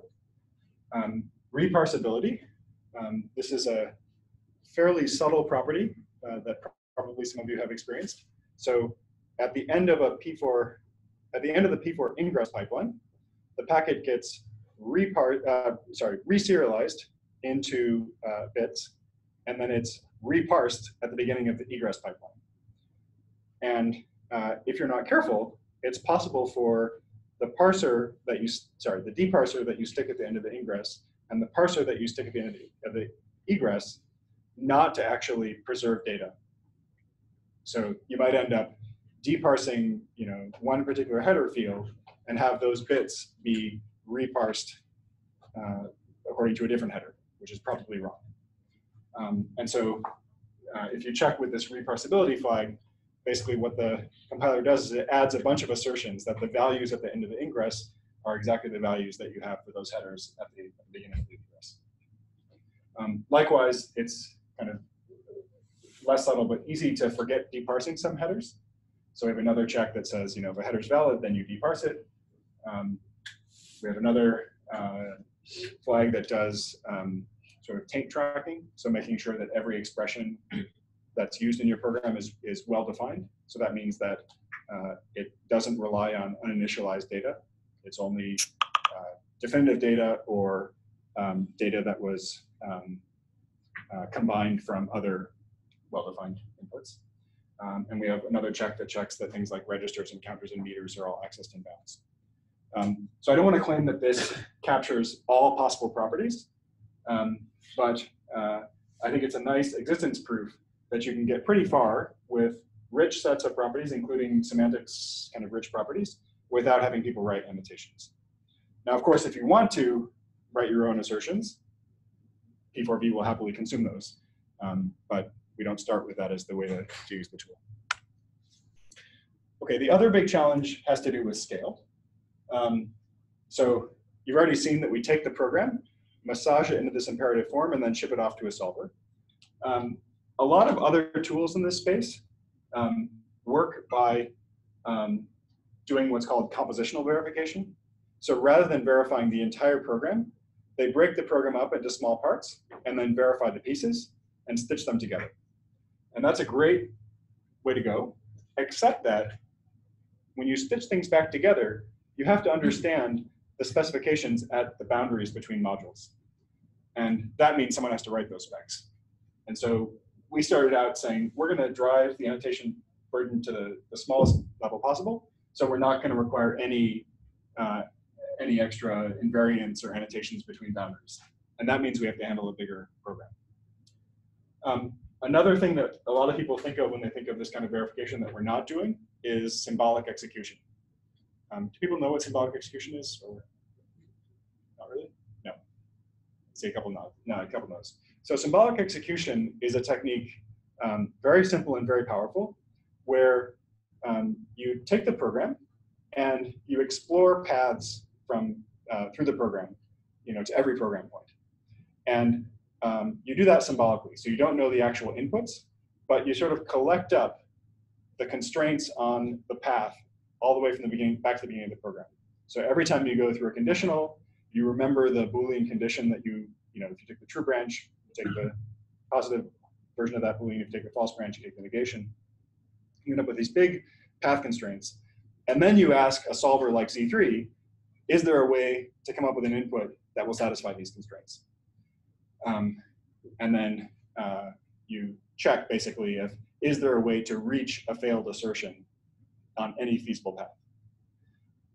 Reparsability. This is a fairly subtle property that probably some of you have experienced. So at the end of the P4 ingress pipeline, the packet gets reserialized into bits, and then it's reparsed at the beginning of the egress pipeline. And if you're not careful, it's possible for the parser that the deparser that you stick at the end of the ingress and the parser that you stick at the end of the egress not to actually preserve data. So you might end up deparsing, one particular header field and have those bits be reparsed according to a different header, which is probably wrong. And so if you check with this reparsability flag, basically what the compiler does is it adds a bunch of assertions that the values at the end of the ingress are exactly the values that you have for those headers at the beginning of the ingress. Likewise, it's kind of less subtle, but easy to forget deparsing some headers. So we have another check that says, if a header is valid, then you deparse it. We have another flag that does sort of taint tracking, so making sure that every expression that's used in your program is well defined. So that means that it doesn't rely on uninitialized data. It's only definitive data or data that was combined from other well-defined inputs. And we have another check that checks that things like registers and counters and meters are all accessed in bounds. So I don't want to claim that this captures all possible properties, but I think it's a nice existence proof that you can get pretty far with rich sets of properties, including semantics kind of rich properties, without having people write annotations. Now, of course, if you want to write your own assertions, P4V will happily consume those. But we don't start with that as the way to use the tool. Okay, the other big challenge has to do with scale. So you've already seen that we take the program, massage it into this imperative form, and then ship it off to a solver. A lot of other tools in this space work by doing what's called compositional verification. So rather than verifying the entire program, they break the program up into small parts and then verify the pieces and stitch them together. And that's a great way to go, except that when you stitch things back together, you have to understand the specifications at the boundaries between modules. And that means someone has to write those specs. And so we started out saying, we're going to drive the annotation burden to the smallest level possible. So we're not going to require any extra invariants or annotations between boundaries. And that means we have to handle a bigger program. Another thing that a lot of people think of when they think of this kind of verification that we're not doing is symbolic execution. Do people know what symbolic execution is? Or not really? No. Say a couple nods. No, a couple nods. So symbolic execution is a technique very simple and very powerful, where you take the program and you explore paths from through the program, to every program point. And you do that symbolically. So you don't know the actual inputs, but you sort of collect up the constraints on the path all the way from the beginning back to the beginning of the program. So every time you go through a conditional, you remember the Boolean condition that if you take the true branch, you take the positive version of that Boolean. If you take the false branch, you take the negation. You end up with these big path constraints. And then you ask a solver like Z3, is there a way to come up with an input that will satisfy these constraints? And then you check basically if, is there a way to reach a failed assertion on any feasible path?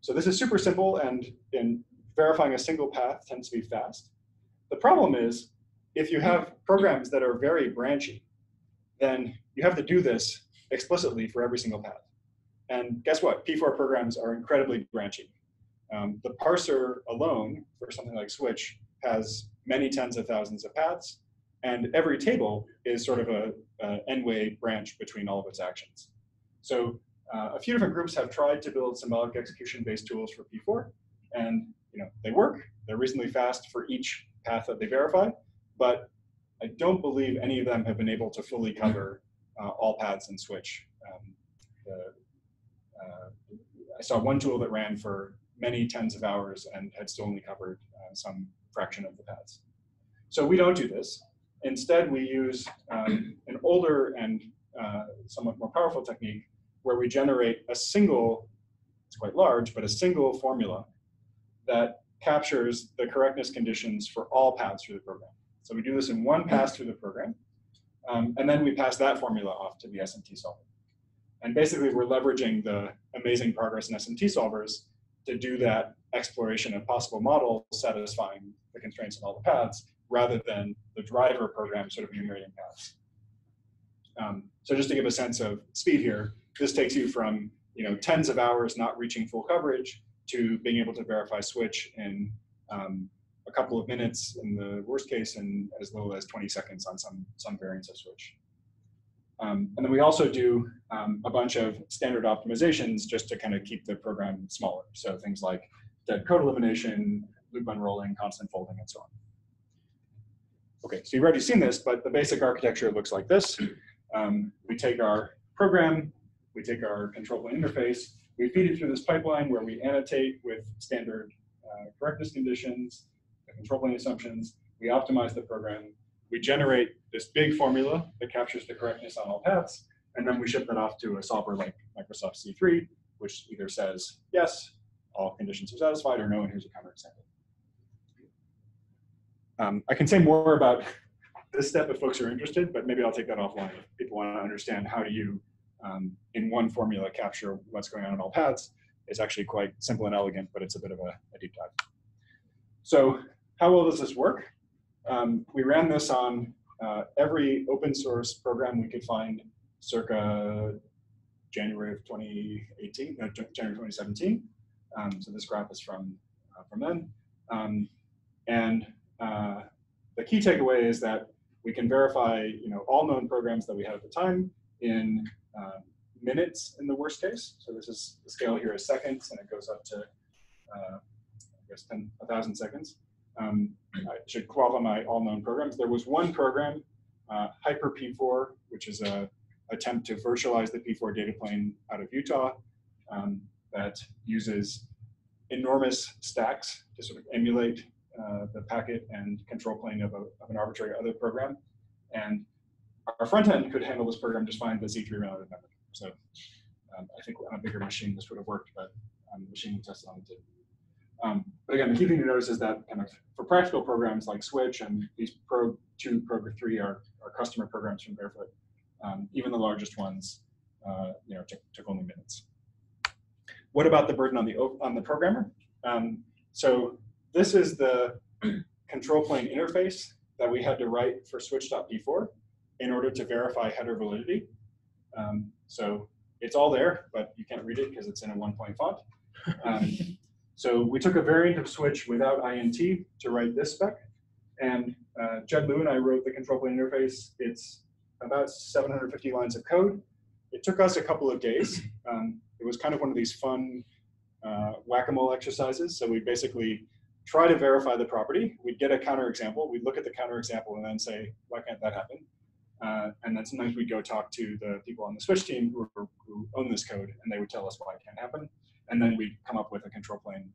So this is super simple, and in verifying a single path tends to be fast. The problem is, if you have programs that are very branchy, then you have to do this explicitly for every single path. And guess what? P4 programs are incredibly branchy. The parser alone for something like switch has many tens of thousands of paths, and every table is sort of a n-way branch between all of its actions. So a few different groups have tried to build symbolic execution-based tools for P4, and they work. They're reasonably fast for each path that they verify, but I don't believe any of them have been able to fully cover all paths in switch. I saw one tool that ran for many tens of hours and had still only covered some fraction of the paths. So we don't do this. Instead, we use an older and somewhat more powerful technique where we generate a single, it's quite large, but a single formula that captures the correctness conditions for all paths through the program. So we do this in one pass through the program, and then we pass that formula off to the SMT solver. And basically, we're leveraging the amazing progress in SMT solvers to do that exploration of possible models satisfying the constraints in all the paths, rather than the driver program sort of enumerating paths. So just to give a sense of speed here, this takes you from tens of hours not reaching full coverage to being able to verify switch in a couple of minutes in the worst case, and as little as 20 seconds on some variants of switch. And then we also do a bunch of standard optimizations just to kind of keep the program smaller. So things like dead code elimination, loop unrolling, constant folding, and so on. Okay, so you've already seen this, but the basic architecture looks like this. We take our program, we take our control plane interface, we feed it through this pipeline where we annotate with standard correctness conditions, the control plane assumptions, we optimize the program, we generate this big formula that captures the correctness on all paths, and then we ship that off to a solver like Microsoft C3, which either says, yes, all conditions are satisfied, or no, and here's a counterexample. I can say more about this step if folks are interested, but maybe I'll take that offline if people want to understand how do you, in one formula, capture what's going on in all paths. It's actually quite simple and elegant, but it's a bit of a deep dive. So how well does this work? We ran this on every open source program we could find circa January of 2018, no, January 2017. So this graph is from then. The key takeaway is that we can verify all known programs that we had at the time in minutes in the worst case. So this is, the scale here is seconds, and it goes up to I guess 1,000 seconds. I should qualify my all known programs. There was one program, Hyper P4, which is an attempt to virtualize the P4 data plane out of Utah, that uses enormous stacks to sort of emulate the packet and control plane of an arbitrary other program. And our front end could handle this program just fine, but Z3 ran out of memory. So I think on a bigger machine this would have worked, but on the machine we tested on it didn't. But again, the key thing to notice is that kind of for practical programs like Switch and these Prog 2, Prog 3 are customer programs from Barefoot. Even the largest ones, took only minutes. What about the burden on the programmer? So this is the control plane interface that we had to write for switch.p4 in order to verify header validity. So it's all there, but you can't read it because it's in a 1-point font. So we took a variant of switch without INT to write this spec. And Jed Liu and I wrote the control plane interface. It's about 750 lines of code. It took us a couple of days. It was kind of one of these fun whack-a-mole exercises. So we basically try to verify the property. We'd get a counterexample. We'd look at the counterexample and then say, why can't that happen? And then sometimes we'd go talk to the people on the Switch team who own this code, and they would tell us why it can't happen. And then we'd come up with a control plane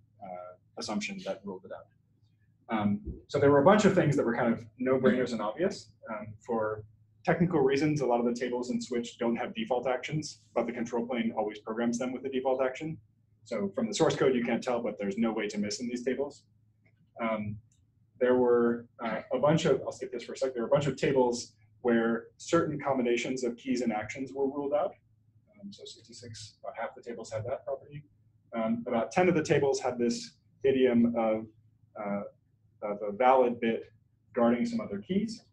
assumption that ruled it out. So there were a bunch of things that were kind of no-brainers and obvious for technical reasons, a lot of the tables in Switch don't have default actions, but the control plane always programs them with the default action. So from the source code, you can't tell, but there's no way to miss in these tables. There were a bunch of, I'll skip this for a sec, there were a bunch of tables where certain combinations of keys and actions were ruled out. So 66, about half the tables had that property. About 10 of the tables had this idiom of a valid bit guarding some other keys.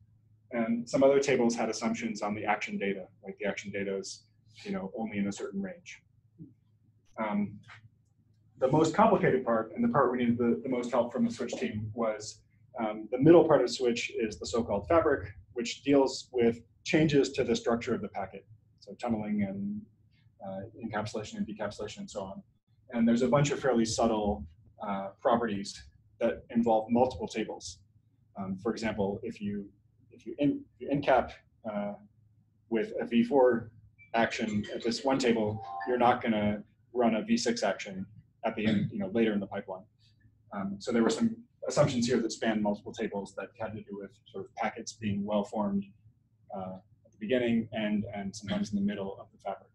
And some other tables had assumptions on the action data, like the action data is, only in a certain range. The most complicated part, and the part we needed the most help from the Switch team, was the middle part of Switch is the so-called fabric, which deals with changes to the structure of the packet. So tunneling and encapsulation and decapsulation and so on. And there's a bunch of fairly subtle properties that involve multiple tables. For example, if you encap with a v4 action at this one table, you're not going to run a v6 action at the end, later in the pipeline. So there were some assumptions here that span multiple tables that had to do with sort of packets being well formed at the beginning and sometimes in the middle of the fabric.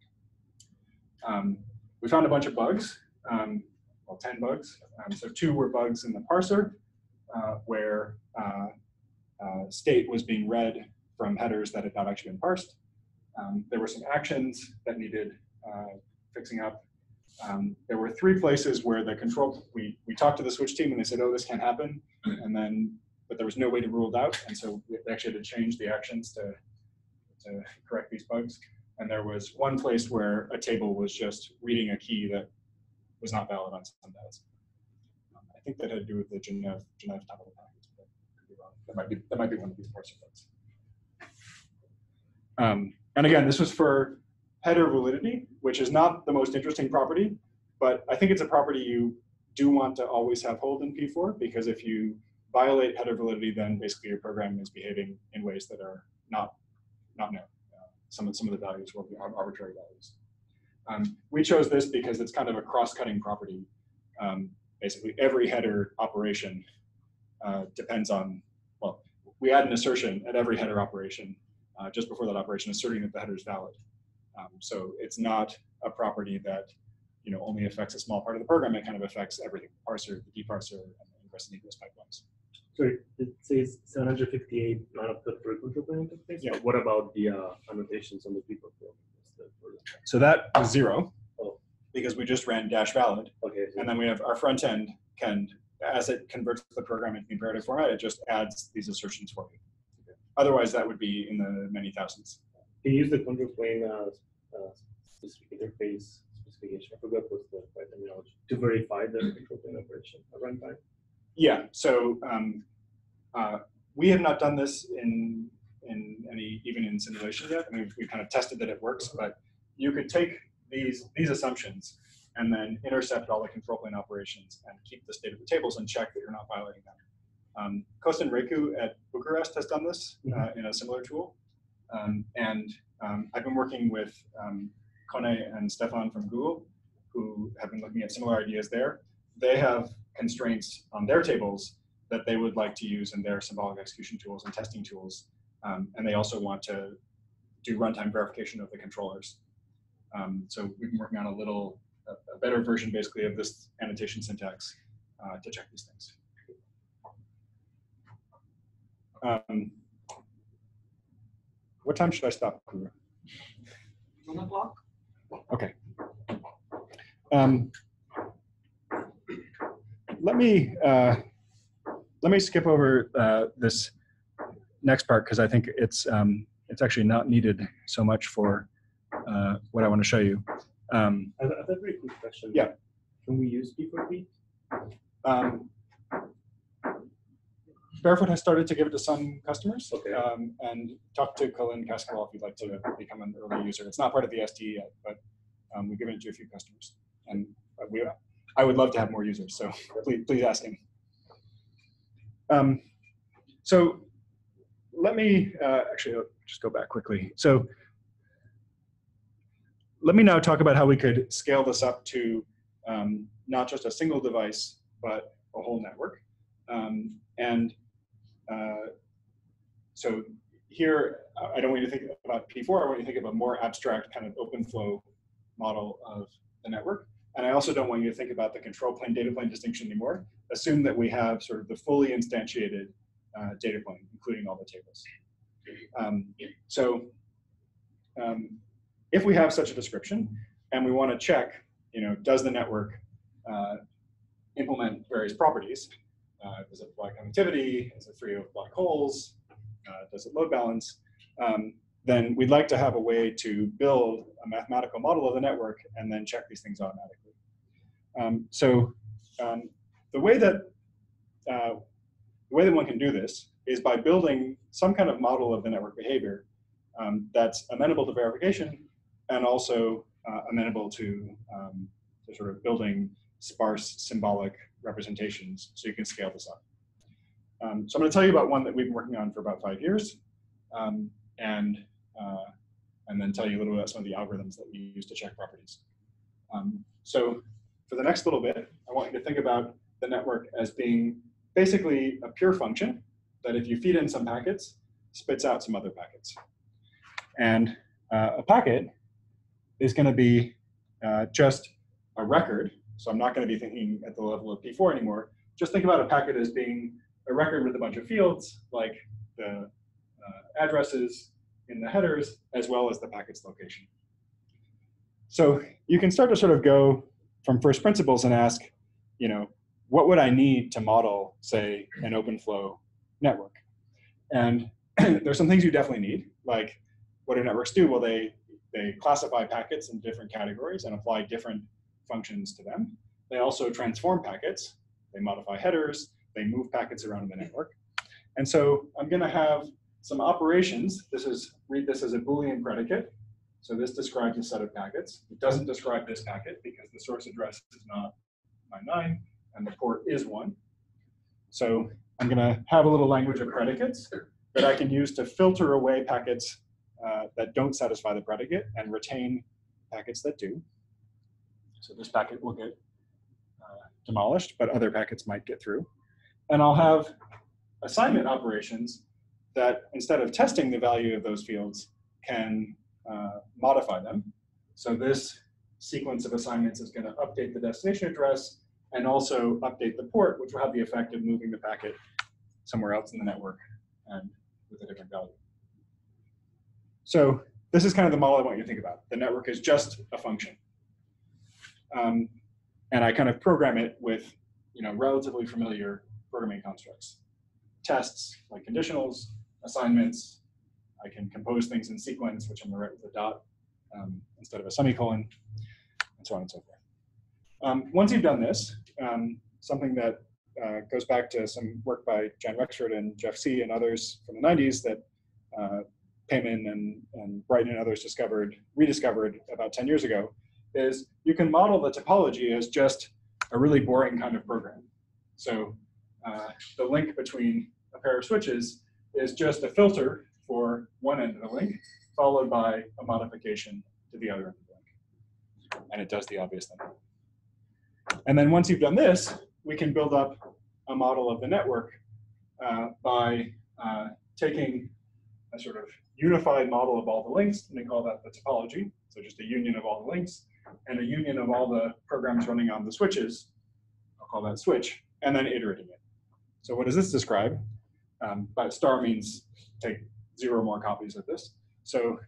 We found a bunch of bugs, well, 10 bugs. So 2 were bugs in the parser, where state was being read from headers that had not actually been parsed. There were some actions that needed fixing up. There were 3 places where the control, we talked to the Switch team and they said, oh, this can't happen. And then, but there was no way to rule it out. And so we actually had to change the actions to correct these bugs. And there was one place where a table was just reading a key that was not valid on some data. I think that had to do with the Genève tunnel packets, but could be wrong. That might be one of these parser bugs. And again, this was for header validity, which is not the most interesting property, but I think it's a property you do want to always have hold in P4, because if you violate header validity, then basically your program is behaving in ways that are not known. Some of the values will be arbitrary values. We chose this because it's kind of a cross-cutting property. Basically, every header operation depends on, well, we add an assertion at every header operation just before that operation, asserting that the header is valid. So it's not a property that only affects a small part of the program. It kind of affects everything: parser, the deparser, and the rest of the egress pipelines. So it says 758 not of the control plane interface. Yeah. But what about the annotations on the people field? So that was 0, Oh. because we just ran -valid. Okay. And then we have our front end can, as it converts the program into the imperative format, it just adds these assertions for you. Okay. Otherwise, that would be in the many thousands. Can you use the control plane specific interface specification? I forgot what's the right terminology to verify the control plane operation at runtime. Yeah. So we have not done this even in simulation yet. I mean, we've kind of tested that it works, but you could take these assumptions and then intercept all the control plane operations and keep the state of the tables and check that you're not violating them. Kostin Reku at Bucharest has done this in a similar tool. I've been working with Kone and Stefan from Google, who have been looking at similar ideas there. They have constraints on their tables that they would like to use in their symbolic execution tools and testing tools. And they also want to do runtime verification of the controllers. So we've been working on a better version, basically, of this annotation syntax to check these things. What time should I stop? 1 o'clock? Okay. Let me skip over this next part, because I think it's actually not needed so much for what I want to show you. I have a very quick question. Yeah. Can we use P4V? Barefoot has started to give it to some customers. Okay. And talk to Colin Cascawell if you'd like to become an early user. It's not part of the SDE yet, but we've given it to a few customers. And I would love to have more users, so please ask him. So let me actually I'll just go back quickly. So let me now talk about how we could scale this up to not just a single device, but a whole network. So here, I don't want you to think about P4. I want you to think of a more abstract kind of open flow model of the network. And I also don't want you to think about the control plane data plane distinction anymore. Assume that we have sort of the fully instantiated data plane, including all the tables. If we have such a description and we want to check, does the network implement various properties? Does it provide connectivity? Is it free of black holes? Does it load balance? Then we'd like to have a way to build a mathematical model of the network and then check these things automatically. The way that one can do this is by building some kind of model of the network behavior that's amenable to verification and also amenable to sort of building sparse symbolic representations so you can scale this up. So I'm going to tell you about one that we've been working on for about 5 years, and then tell you a little bit about some of the algorithms that we use to check properties. So for the next little bit, I want you to think about the network as being basically a pure function that if you feed in some packets, spits out some other packets. And a packet is going to be just a record. So I'm not going to be thinking at the level of P4 anymore. Just think about a packet as being a record with a bunch of fields, like the addresses in the headers, as well as the packet's location. So you can start to sort of go from first principles and ask, what would I need to model, say, an open flow network? And there's some things you definitely need, like what do networks do? Well, they classify packets in different categories and apply different functions to them. They also transform packets. They modify headers. They move packets around the network. And so I'm going to have some operations. Read this as a Boolean predicate. So this describes a set of packets. It doesn't describe this packet because the source address is not 99 and the port is 1. So I'm going to have a little language of predicates that I can use to filter away packets that don't satisfy the predicate and retain packets that do. So this packet will get demolished, but other packets might get through. And I'll have assignment operations that, instead of testing the value of those fields, can modify them. So this sequence of assignments is going to update the destination address and also update the port, which will have the effect of moving the packet somewhere else in the network and with a different value. So this is kind of the model I want you to think about. The network is just a function. And I kind of program it with relatively familiar programming constructs. Tests, like conditionals, assignments. I can compose things in sequence, which I'm going to write with a dot instead of a semicolon, and so on and so forth. Once you've done this, something that goes back to some work by Jan Wexford and Jeff C. and others from the 90s that Payman and Brighton and others rediscovered about 10 years ago, is you can model the topology as just a really boring kind of program. So the link between a pair of switches is just a filter for one end of the link, followed by a modification to the other end of the link. And it does the obvious thing. And then once you've done this, we can build up a model of the network by taking a sort of unified model of all the links, and they call that the topology. So just a union of all the links, and a union of all the programs running on the switches. I'll call that switch, and then iterating it. So what does this describe? By star means take 0 more copies of this. So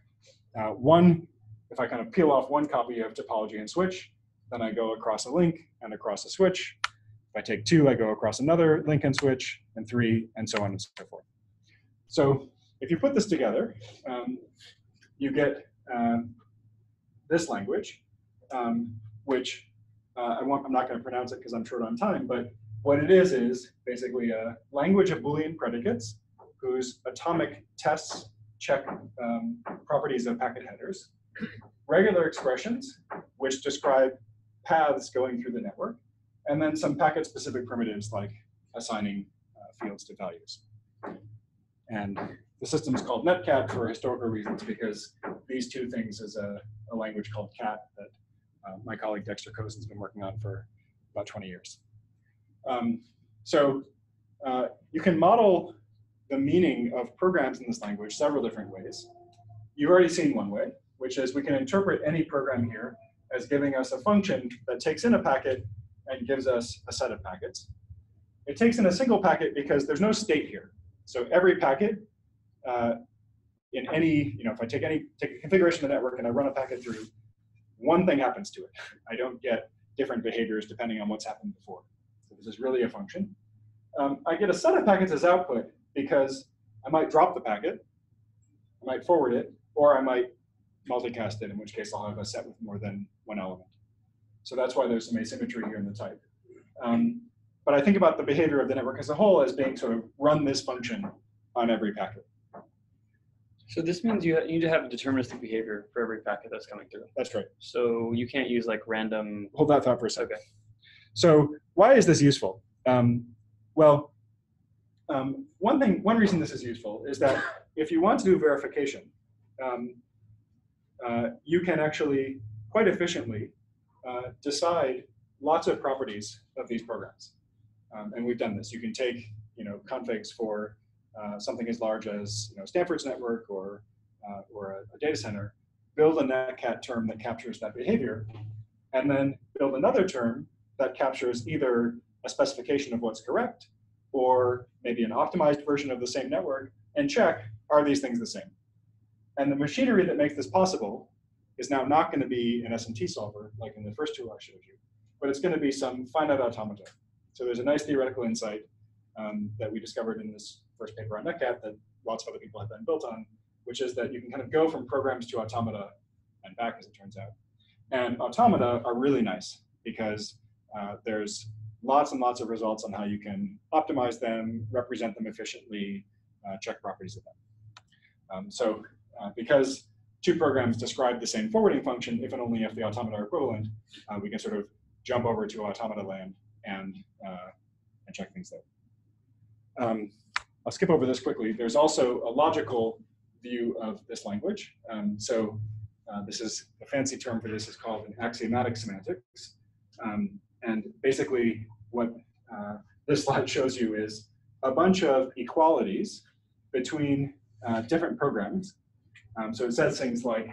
if I kind of peel off one copy of topology and switch, then I go across a link and across a switch. If I take 2, I go across another link and switch, and 3, and so on and so forth. So if you put this together, you get this language, which I'm not going to pronounce it because I'm short on time, but what it is basically a language of Boolean predicates whose atomic tests check properties of packet headers, regular expressions, which describe paths going through the network, and then some packet-specific primitives like assigning fields to values. And the system is called netcat for historical reasons because these two things is a language called cat that my colleague Dexter Cozen has been working on for about 20 years. So you can model the meaning of programs in this language several different ways. You've already seen one way, which is we can interpret any program here as giving us a function that takes in a packet and gives us a set of packets. It takes in a single packet because there's no state here. So every packet in any, if I take a configuration of the network and I run a packet through, one thing happens to it. I don't get different behaviors depending on what's happened before. So this is really a function. I get a set of packets as output because I might drop the packet, I might forward it, or I might multicast it, in which case I'll have a set with more than one element. So that's why there's some asymmetry here in the type. But I think about the behavior of the network as a whole as being sort of run this function on every packet. So this means you need to have deterministic behavior for every packet that's coming through. That's right. So you can't use like random. Hold that thought for a second. Okay. So why is this useful? One reason this is useful is that if you want to do verification, you can actually quite efficiently decide lots of properties of these programs. And we've done this. You can take configs for something as large as Stanford's network or a data center, build a netcat term that captures that behavior, and then build another term that captures either a specification of what's correct or maybe an optimized version of the same network, and check, are these things the same? And the machinery that makes this possible is now not going to be an Smt solver like in the first two I showed you, but it's going to be some finite automata. So there's a nice theoretical insight that we discovered in this first paper on netcat that lots of other people have been built on, which is that you can kind of go from programs to automata and back, as it turns out. And automata are really nice because there's lots and lots of results on how you can optimize them, represent them efficiently, check properties of them. Because two programs describe the same forwarding function, if and only if the automata are equivalent, we can sort of jump over to automata land and check things there. I'll skip over this quickly. There's also a logical view of this language. This is a fancy term for this is called an axiomatic semantics. And basically what this slide shows you is a bunch of equalities between different programs. So it says things like,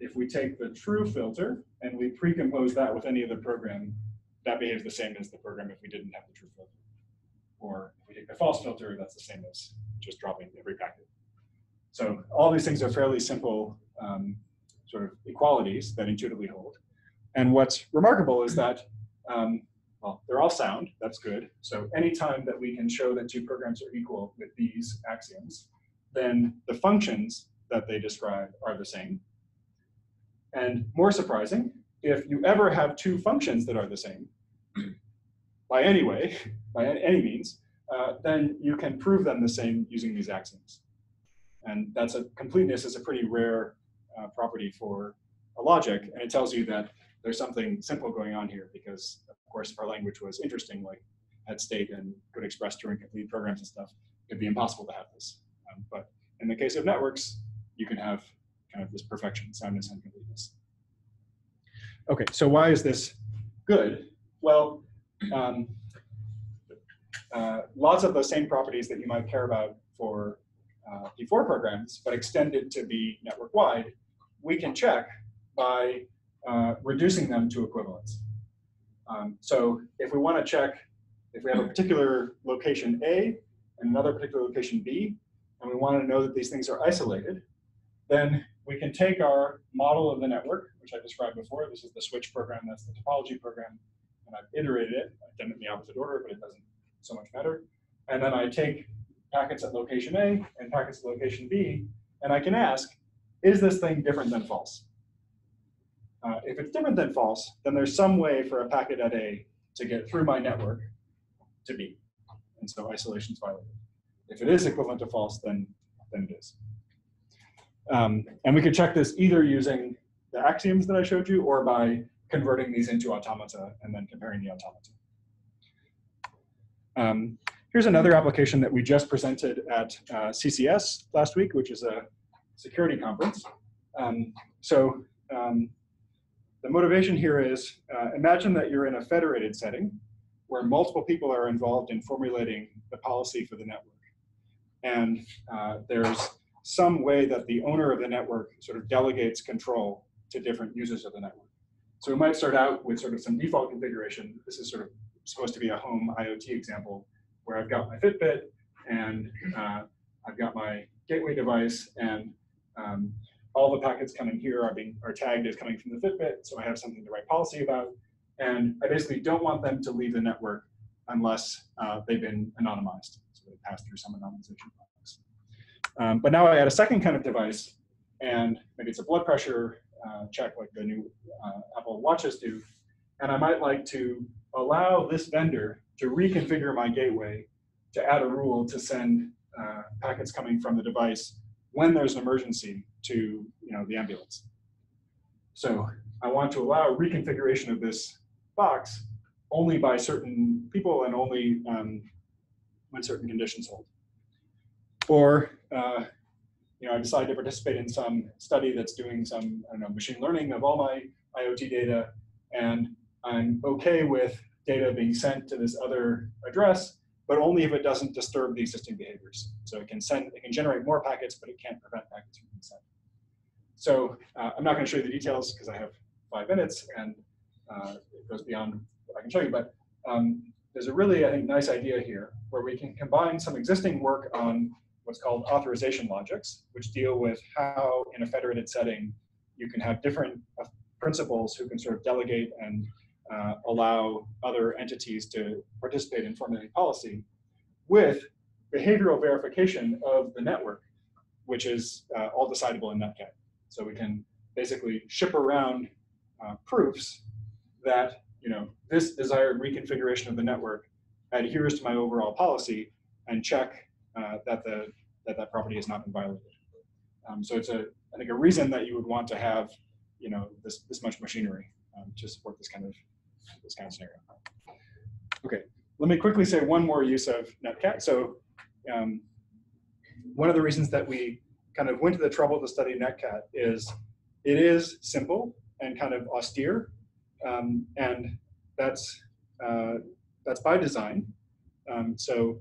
if we take the true filter and we pre-compose that with any other program, that behaves the same as the program if we didn't have the true filter. Or if we take the false filter, that's the same as just dropping every packet. So all these things are fairly simple sort of equalities that intuitively hold. And what's remarkable is that, well, they're all sound, that's good. So anytime that we can show that two programs are equal with these axioms, then the functions that they describe are the same. And more surprising, if you ever have two functions that are the same, by any means, then you can prove them the same using these axioms. And that's completeness is a pretty rare property for a logic, and it tells you that there's something simple going on here because, of course, if our language was interesting, like had state and could express Turing complete programs and stuff, it'd be impossible to have this. But in the case of networks, you can have kind of this perfection, soundness, and completeness. Okay, so why is this good? Well, lots of those same properties that you might care about for P4 programs, but extended to be network-wide, we can check by reducing them to equivalence. So if we want to check, if we have a particular location A and another particular location B, and we want to know that these things are isolated, then we can take our model of the network, which I described before. This is the switch program, that's the topology program, and I've iterated it. I've done it in the opposite order, but it doesn't so much matter. And then I take packets at location A and packets at location B, and I can ask, is this thing different than false? If it's different than false, then there's some way for a packet at A to get through my network to B. And so isolation is violated. If it is equivalent to false, then it is. And we could check this either using the axioms that I showed you or by converting these into automata and then comparing the automata. Here's another application that we just presented at CCS last week, which is a security conference. The motivation here is, imagine that you're in a federated setting where multiple people are involved in formulating the policy for the network. And there's some way that the owner of the network sort of delegates control to different users of the network. So we might start out with sort of some default configuration. This is sort of supposed to be a home IoT example where I've got my Fitbit and I've got my gateway device, and all the packets coming here are tagged as coming from the Fitbit, so I have something to write policy about. And I basically don't want them to leave the network unless they've been anonymized, so they pass through some anonymization process. But now I add a second kind of device, and maybe it's a blood pressure check like the new Apple Watches do, and I might like to allow this vendor to reconfigure my gateway to add a rule to send packets coming from the device when there's an emergency to the ambulance. So I want to allow reconfiguration of this box only by certain people and only when certain conditions hold. Or I decide to participate in some study that's doing some machine learning of all my IoT data, and I'm okay with data being sent to this other address, but only if it doesn't disturb the existing behaviors. So it can generate more packets, but it can't prevent packets from being sent. So I'm not going to show you the details because I have 5 minutes, and it goes beyond what I can show you. But there's a really, I think, nice idea here where we can combine some existing work on what's called authorization logics, which deal with how, in a federated setting, you can have different principals who can sort of delegate and allow other entities to participate in formulating policy, with behavioral verification of the network, which is all decidable in Netcat. So we can basically ship around proofs that this desired reconfiguration of the network adheres to my overall policy, and check that property has not been violated. So it's I think a reason that you would want to have this much machinery to support this kind of scenario. Okay, let me quickly say one more use of Netcat. So one of the reasons that we kind of went to the trouble to study Netcat is it is simple and kind of austere, and that's by design. So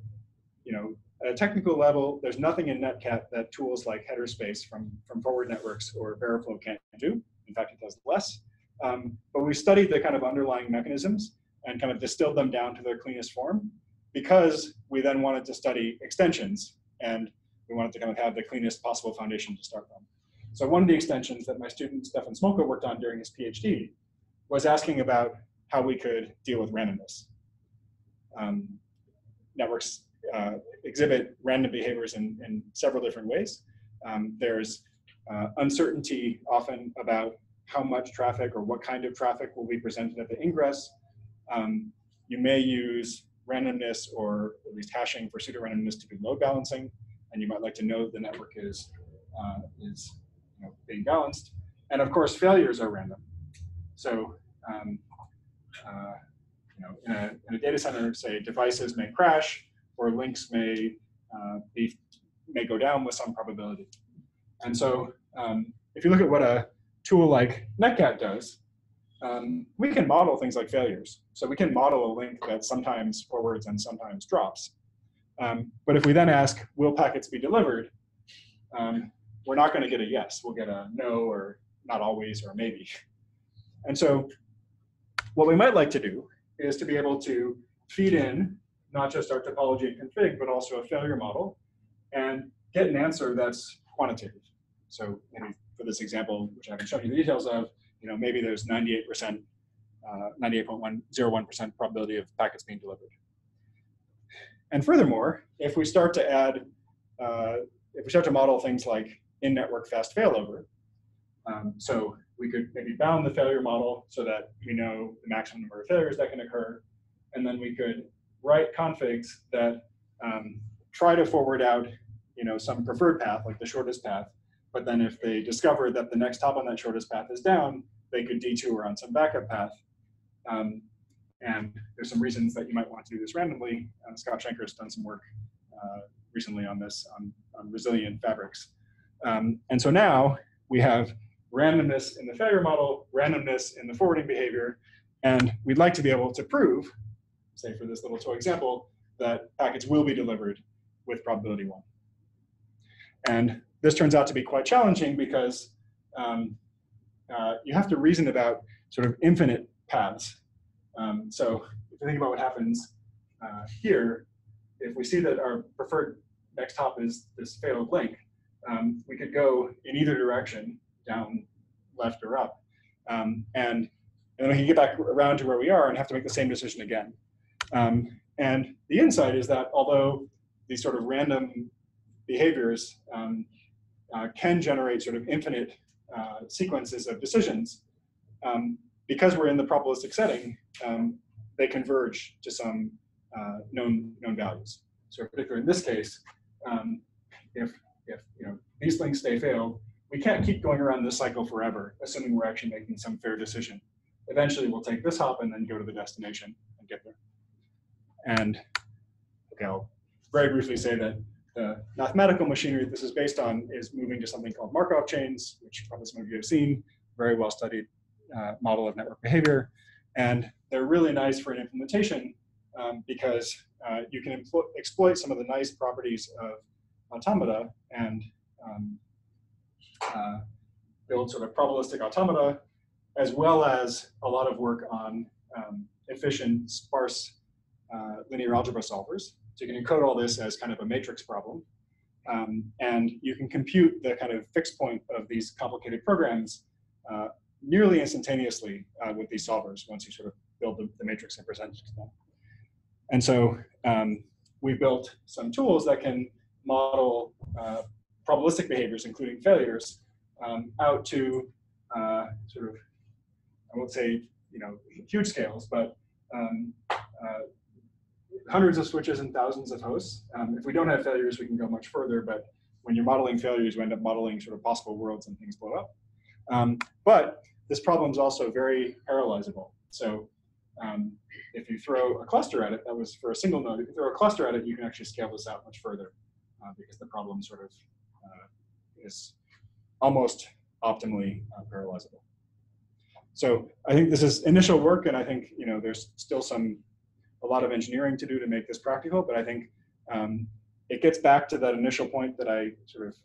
at a technical level, there's nothing in Netcat that tools like header space from forward networks or Veriflow can't do. In fact, it does less. But we studied the kind of underlying mechanisms and kind of distilled them down to their cleanest form, because we then wanted to study extensions, and we wanted to kind of have the cleanest possible foundation to start from. So one of the extensions that my student Stefan Smolka worked on during his PhD was asking about how we could deal with randomness. Networks exhibit random behaviors in several different ways. There's uncertainty often about how much traffic or what kind of traffic will be presented at the ingress. You may use randomness, or at least hashing for pseudo-randomness, to do load balancing, and you might like to know the network is being balanced. And of course, failures are random. So in a data center, say, devices may crash, or links may go down with some probability. And so if you look at what a tool like Netcat does, we can model things like failures. So we can model a link that sometimes forwards and sometimes drops. But if we then ask, will packets be delivered, we're not going to get a yes. We'll get a no, or not always, or maybe. And so what we might like to do is to be able to feed in not just our topology and config, but also a failure model, and get an answer that's quantitative. So maybe for this example, which I haven't shown you the details of, maybe there's 98%, 98.101% probability of packets being delivered. And furthermore, if we start to add, if we start to model things like in-network fast failover, so we could maybe bound the failure model so that we know the maximum number of failures that can occur, and then we could write configs that try to forward out, some preferred path, like the shortest path. But then if they discover that the next hop on that shortest path is down, they could detour on some backup path. And there's some reasons that you might want to do this randomly. Scott Schenker has done some work recently on this, on resilient fabrics. And so now we have randomness in the failure model, randomness in the forwarding behavior, and we'd like to be able to prove say for this little toy example, that packets will be delivered with probability 1. And this turns out to be quite challenging because you have to reason about sort of infinite paths. So if you think about what happens here, if we see that our preferred next hop is this failed link, we could go in either direction, down, left, or up. And then we can get back around to where we are and have to make the same decision again. And the insight is that although these sort of random behaviors can generate sort of infinite sequences of decisions, because we're in the probabilistic setting, they converge to some known values. So particularly in this case, if these links stay failed, we can't keep going around this cycle forever, assuming we're actually making some fair decision. Eventually, we'll take this hop and then go to the destination and get there. And okay, I'll very briefly say that the mathematical machinery this is based on is moving to something called Markov chains, which probably some of you have seen, very well studied model of network behavior. And they're really nice for an implementation because you can exploit some of the nice properties of automata and build sort of probabilistic automata, as well as a lot of work on efficient, sparse linear algebra solvers. So you can encode all this as kind of a matrix problem. And you can compute the kind of fixed point of these complicated programs nearly instantaneously with these solvers once you sort of build the matrix and present it to them. And so we built some tools that can model probabilistic behaviors, including failures, out to sort of, I won't say huge scales, but hundreds of switches and thousands of hosts. If we don't have failures, we can go much further, but when you're modeling failures, you end up modeling sort of possible worlds and things blow up. But this problem is also very parallelizable. So if you throw a cluster at it, that was for a single node, if you throw a cluster at it, you can actually scale this out much further because the problem sort of is almost optimally parallelizable. So I think this is initial work, and I think there's still a lot of engineering to do to make this practical, but I think it gets back to that initial point that I sort of,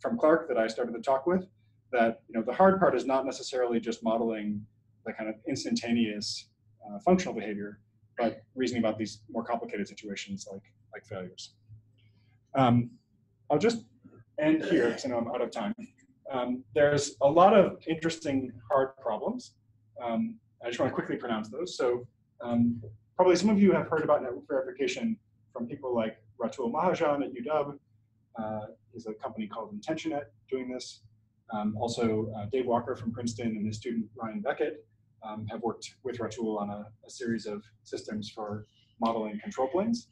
from Clark, that I started the talk with, that the hard part is not necessarily just modeling the kind of instantaneous functional behavior, but reasoning about these more complicated situations like failures. I'll just end here because I know I'm out of time. There's a lot of interesting hard problems. I just want to quickly pronounce those. So probably some of you have heard about network verification from people like Ratul Mahajan at UW. There's a company called IntentionNet doing this. Also, Dave Walker from Princeton and his student Ryan Beckett have worked with Ratul on a series of systems for modeling control planes.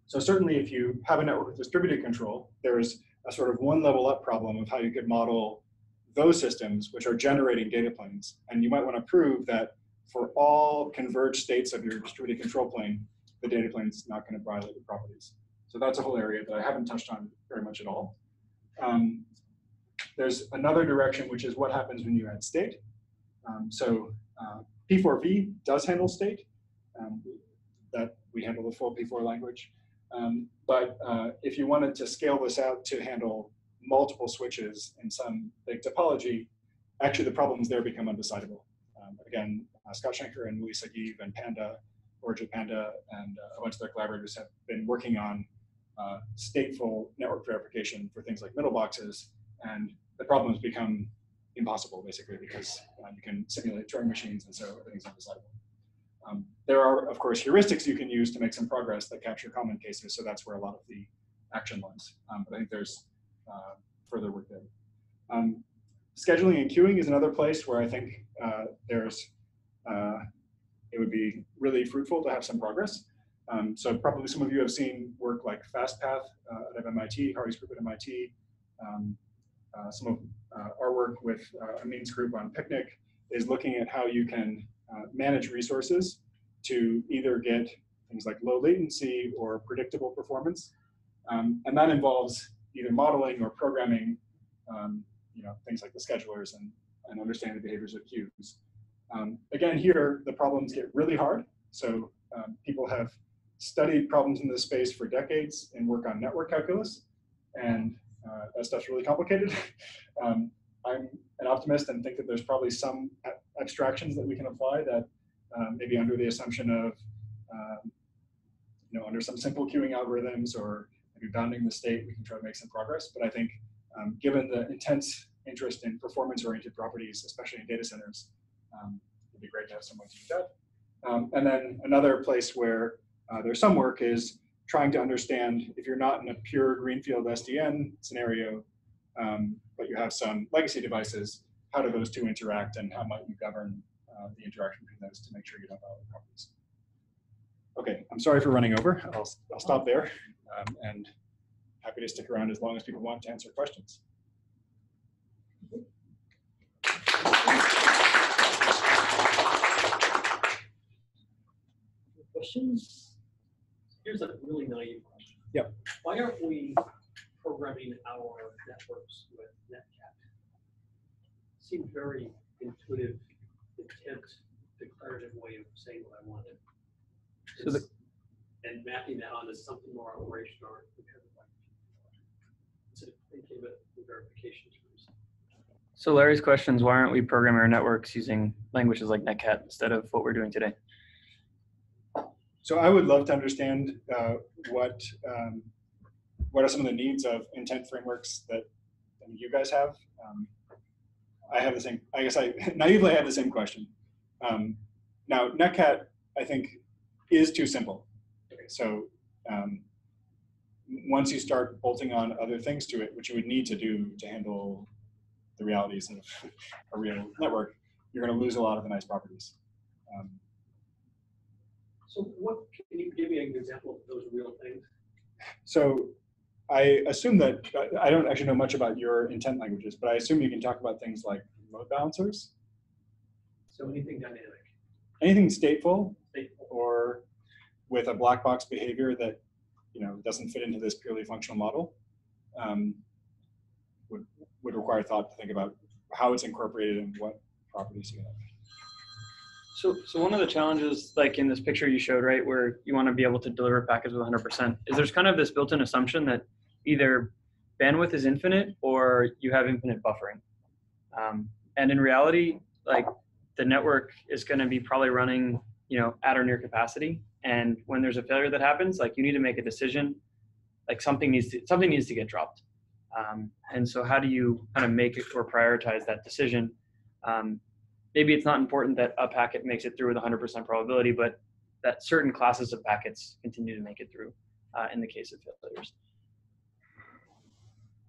So certainly if you have a network with distributed control, there's a sort of one level up problem of how you could model those systems which are generating data planes. And you might want to prove that for all converged states of your distributed control plane, the data plane is not going to violate the properties. So that's a whole area that I haven't touched on very much at all. There's another direction, which is what happens when you add state. So P4V does handle state. That we handle the full P4 language. But if you wanted to scale this out to handle multiple switches in some big topology, actually the problems there become undecidable. Again, Scott Schenker and Louis Sagiv and Panda, Orja Panda, and a bunch of their collaborators have been working on stateful network verification for things like middle boxes, and the problems become impossible basically because you can simulate Turing machines, and so everything's undecidable. There are, of course, heuristics you can use to make some progress that capture common cases, so that's where a lot of the action lies. But I think there's further work there. Scheduling and queuing is another place where I think it would be really fruitful to have some progress. So probably some of you have seen work like FastPath at MIT, Hari's group at MIT. Some of our work with Amin's group on Picnic is looking at how you can manage resources to either get things like low latency or predictable performance. And that involves either modeling or programming things like the schedulers and understanding the behaviors of queues. Again, here, the problems get really hard So people have studied problems in this space for decades and work on network calculus, and that stuff's really complicated. I'm an optimist and think that there's probably some abstractions that we can apply that maybe under the assumption of, under some simple queuing algorithms or maybe bounding the state, we can try to make some progress. But I think given the intense interest in performance-oriented properties, especially in data centers, it'd be great to have someone to do that. And then another place where there's some work is trying to understand, if you're not in a pure greenfield SDN scenario, but you have some legacy devices, how do those two interact and how might you govern the interaction between those to make sure you don't violate properties. Okay, I'm sorry for running over. I'll stop there, and happy to stick around as long as people want to answer questions. Questions? Here's a really naive question. Yep. Why aren't we programming our networks with netcat? Seemed very intuitive, intent, declarative way of saying what I wanted. So and mapping that onto something more operational or instead of thinking of it in verification terms. So Larry's question is, why aren't we programming our networks using languages like netcat instead of what we're doing today? So I would love to understand what are some of the needs of intent frameworks that you guys have. I have the same, I guess I naively have the same question. Now, netcat, I think, is too simple. So once you start bolting on other things to it, which you would need to do to handle the realities of a real network, you're going to lose a lot of the nice properties. So what, can you give me an example of those real things? So I assume that, I don't actually know much about your intent languages, but I assume you can talk about things like load balancers. So anything dynamic. Anything stateful, Stateful. or with a black box behavior that doesn't fit into this purely functional model, would require thought to think about how it's incorporated and what properties you have. So one of the challenges, like in this picture you showed, right, where you want to be able to deliver packets with 100%, is there's kind of this built-in assumption that either bandwidth is infinite or you have infinite buffering. And in reality, like the network is going to be probably running, at or near capacity. And when there's a failure that happens, like you need to make a decision, like something needs to get dropped. And so how do you kind of make it or prioritize that decision? Maybe it's not important that a packet makes it through with 100% probability, but that certain classes of packets continue to make it through in the case of failures.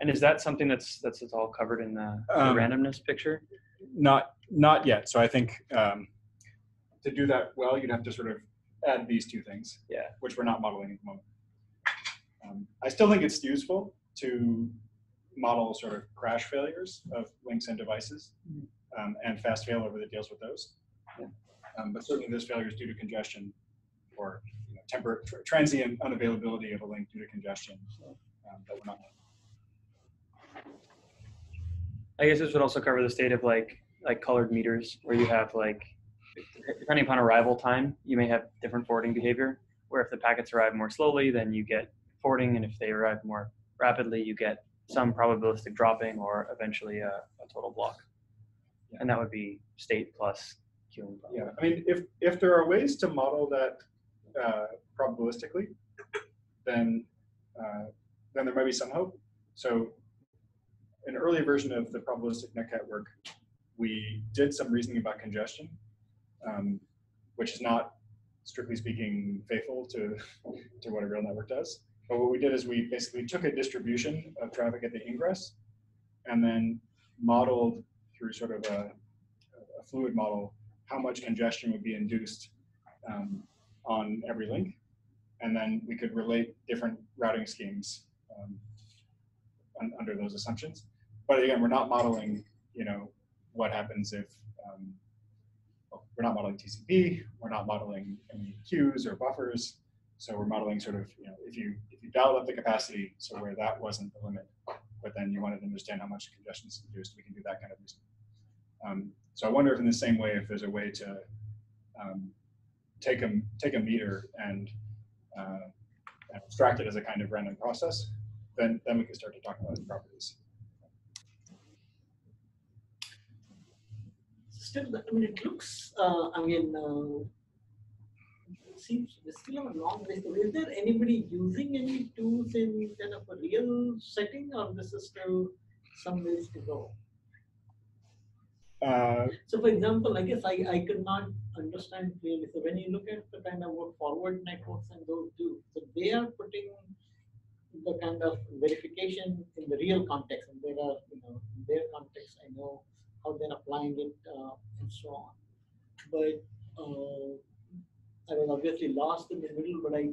And is that something that's all covered in the randomness picture? Not yet. So I think to do that well, you'd have to sort of add these two things, which we're not modeling at the moment. I still think it's useful to model sort of crash failures of links and devices. And fast failover that deals with those. But certainly those failures due to congestion or temporary transient unavailability of a link due to congestion that we're not. I guess this would also cover the state of like colored meters, where you have depending upon arrival time, you may have different forwarding behavior, where if the packets arrive more slowly, then you get forwarding, and if they arrive more rapidly, you get some probabilistic dropping or eventually a total block. And that would be state plus queuing. Yeah, I mean, if there are ways to model that probabilistically, then there might be some hope. So an early version of the probabilistic netcat work, we did some reasoning about congestion, which is not, strictly speaking, faithful to what a real network does. But what we did is we basically took a distribution of traffic at the ingress and then modeled through sort of a fluid model how much congestion would be induced on every link. And then we could relate different routing schemes under those assumptions. But again, we're not modeling, what happens if, we're not modeling TCP, we're not modeling any queues or buffers. So we're modeling sort of, if you dial up the capacity, so where that wasn't the limit, but then you wanted to understand how much congestion is induced, we can do that kind of reasoning. So I wonder if in the same way, if there's a way to take a meter and abstract it as a kind of random process, then we can start to talk about its properties. Still, I mean, it looks, it seems we still have a long way. So is there anybody using any tools in kind of a real setting, or this is still some ways to go? So for example, I guess I could not understand clearly. So when you look at the kind of what forward networks and those do, so they are putting the kind of verification in the real context, and there are, in their context, I know how they're applying it and so on. But I was obviously lost in the middle, but I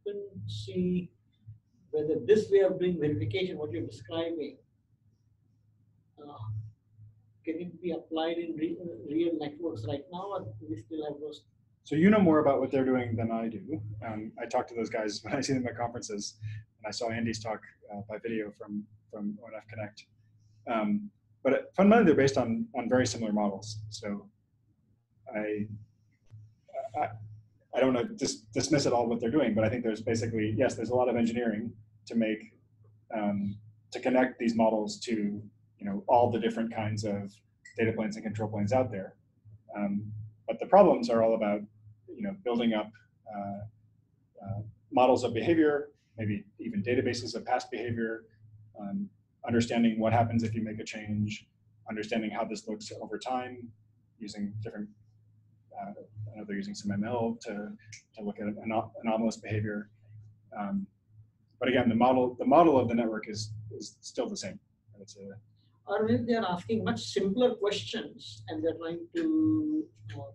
couldn't see whether this way of doing verification, what you're describing, can it be applied in real networks right now, or do we still have those? So you know more about what they're doing than I do. I talk to those guys when I see them at conferences, and I saw Andy's talk by video from ONF Connect. But fundamentally, they're based on very similar models. So I don't know, dismiss at all what they're doing, but I think there's basically, yes, there's a lot of engineering to make, to connect these models to, all the different kinds of data planes and control planes out there. But the problems are all about, building up models of behavior, maybe even databases of past behavior, understanding what happens if you make a change, understanding how this looks over time, using different, I know they're using some ML to look at anomalous behavior. But again, the model of the network is still the same. It's a, or maybe they're asking much simpler questions and they're trying to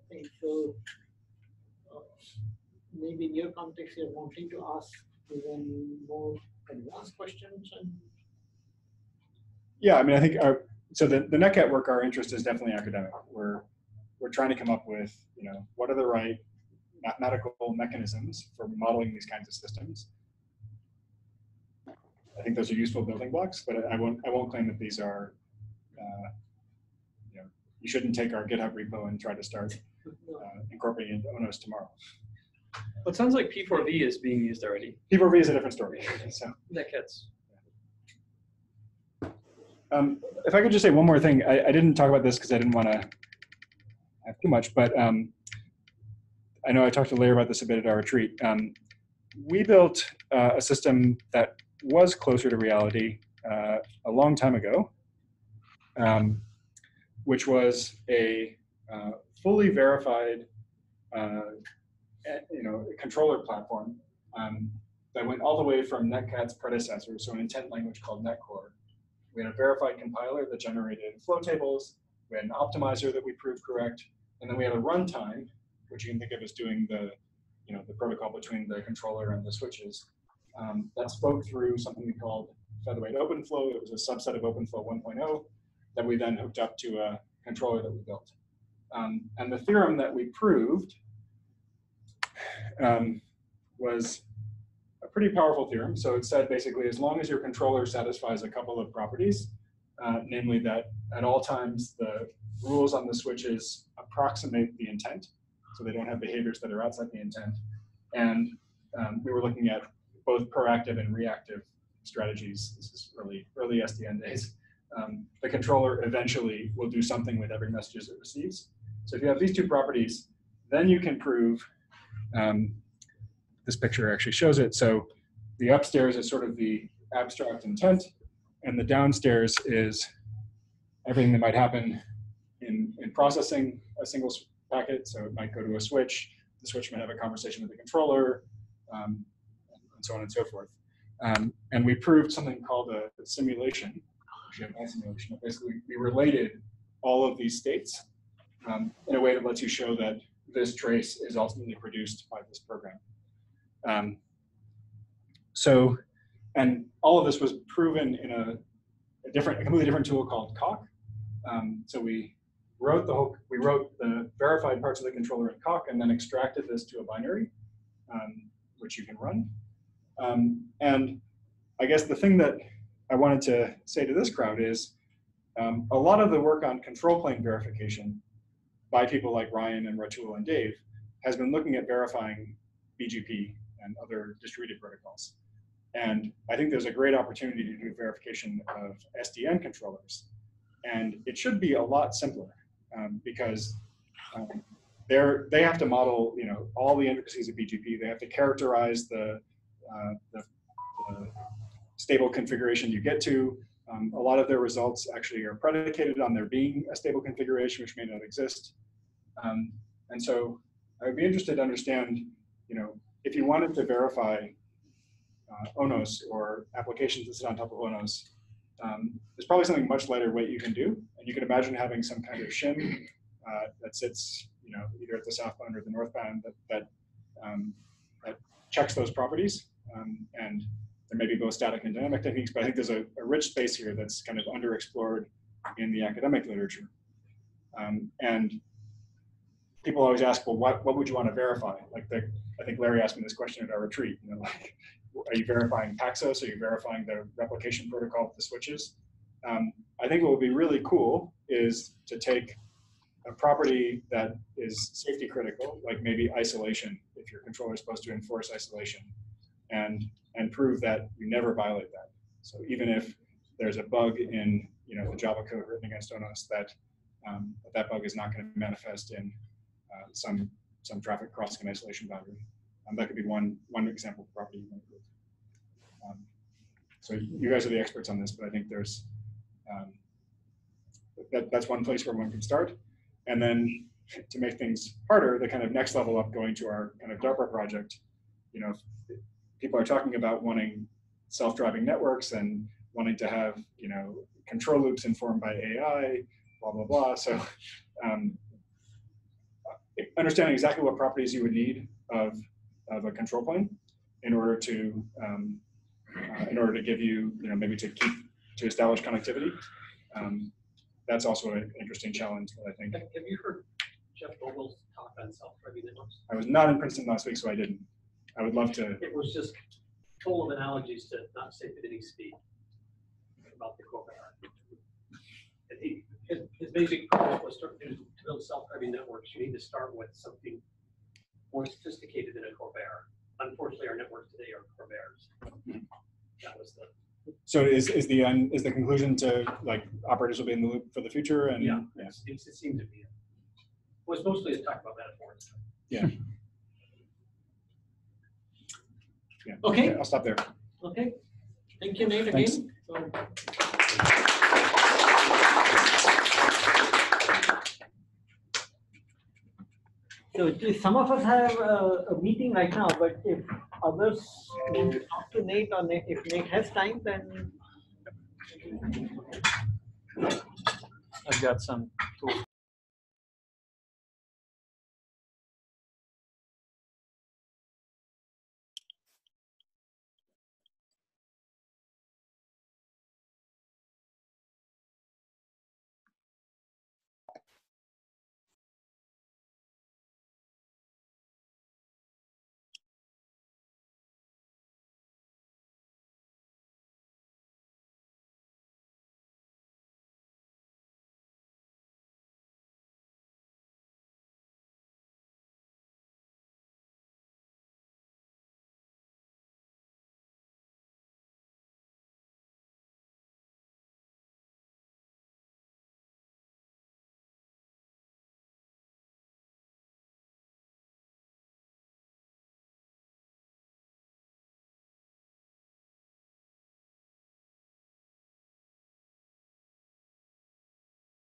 think. So maybe in your context, you're wanting to ask even more advanced questions. And yeah, I mean, I think so the NetCat work, our interest is definitely academic. We're trying to come up with, what are the right mathematical mechanisms for modeling these kinds of systems. I think those are useful building blocks, but I won't claim that these are, you shouldn't take our GitHub repo and try to start incorporating into ONOS tomorrow. Well, it sounds like P4V is being used already. P4V is a different story. So NetCats. if I could just say one more thing, I didn't talk about this because I didn't want to have too much, but I know I talked to Larry about this a bit at our retreat. We built a system that was closer to reality a long time ago, which was a fully verified, controller platform that went all the way from NetCat's predecessor, so an intent language called NetCore. We had a verified compiler that generated flow tables. We had an optimizer that we proved correct, and then we had a runtime, which you can think of as doing the protocol between the controller and the switches, that spoke through something we called featherweight OpenFlow. It was a subset of OpenFlow 1.0 that we then hooked up to a controller that we built. And the theorem that we proved was a pretty powerful theorem. So it said basically, as long as your controller satisfies a couple of properties, namely that at all times the rules on the switches approximate the intent, so they don't have behaviors that are outside the intent. And we were looking at both proactive and reactive strategies. This is early SDN days. The controller eventually will do something with every message it receives. So if you have these two properties, then you can prove, this picture actually shows it. So the upstairs is sort of the abstract intent, and the downstairs is everything that might happen in processing a single packet. So it might go to a switch. The switch might have a conversation with the controller, and so on and so forth. And we proved something called a simulation. Simulation. Basically, we related all of these states in a way that lets you show that this trace is ultimately produced by this program. And all of this was proven in a completely different tool called Coq. So we wrote the verified parts of the controller in Coq and then extracted this to a binary, which you can run. And I guess the thing that I wanted to say to this crowd is a lot of the work on control plane verification by people like Ryan and Ratul and Dave has been looking at verifying BGP and other distributed protocols. And I think there's a great opportunity to do verification of SDN controllers. And it should be a lot simpler because they have to model, all the intricacies of BGP. They have to characterize the stable configuration you get to. A lot of their results actually are predicated on there being a stable configuration, which may not exist. And so I would be interested to understand, if you wanted to verify ONOS or applications that sit on top of ONOS, there's probably something much lighter weight you can do. And you can imagine having some kind of shim that sits, either at the southbound or the northbound that checks those properties. And there may be both static and dynamic techniques, but I think there's a rich space here that's kind of underexplored in the academic literature. And people always ask, well, what would you want to verify? Like I think Larry asked me this question at our retreat. Are you verifying Paxos? Are you verifying the replication protocol of the switches? I think what would be really cool is to take a property that is safety critical, like maybe isolation, if your controller is supposed to enforce isolation, and prove that you never violate that. So even if there's a bug in the Java code written against ONOS, that bug is not going to manifest in some traffic crossing an isolation boundary. That could be one example of property you might prove. So you guys are the experts on this, but I think there's that's one place where one can start. And then to make things harder, the kind of next level up, going to our kind of DARPA project, people are talking about wanting self-driving networks and wanting to have, control loops informed by AI, blah, blah, blah. So understanding exactly what properties you would need of a control plane in order to give you, maybe to establish connectivity. That's also an interesting challenge that I think. Have you heard Jeff Vogel's talk on self-driving networks? I was not in Princeton last week, so I didn't. I would love to. It was just full of analogies to not safe at any speed about the Corvair. And his basic premise was to build self-driving networks. You need to start with something more sophisticated than a Corvair. Unfortunately, our networks today are Corvairs. That was the. So is the conclusion to like operators will be in the loop for the future? And yeah. It seemed to be. It was mostly to talk about metaphors. Yeah. Yeah. Okay. I'll stop there. Okay. Thank you, Nate, Thanks. again. So some of us have a meeting right now, but if others want to talk to Nate, or if Nate has time, then I've got some tools.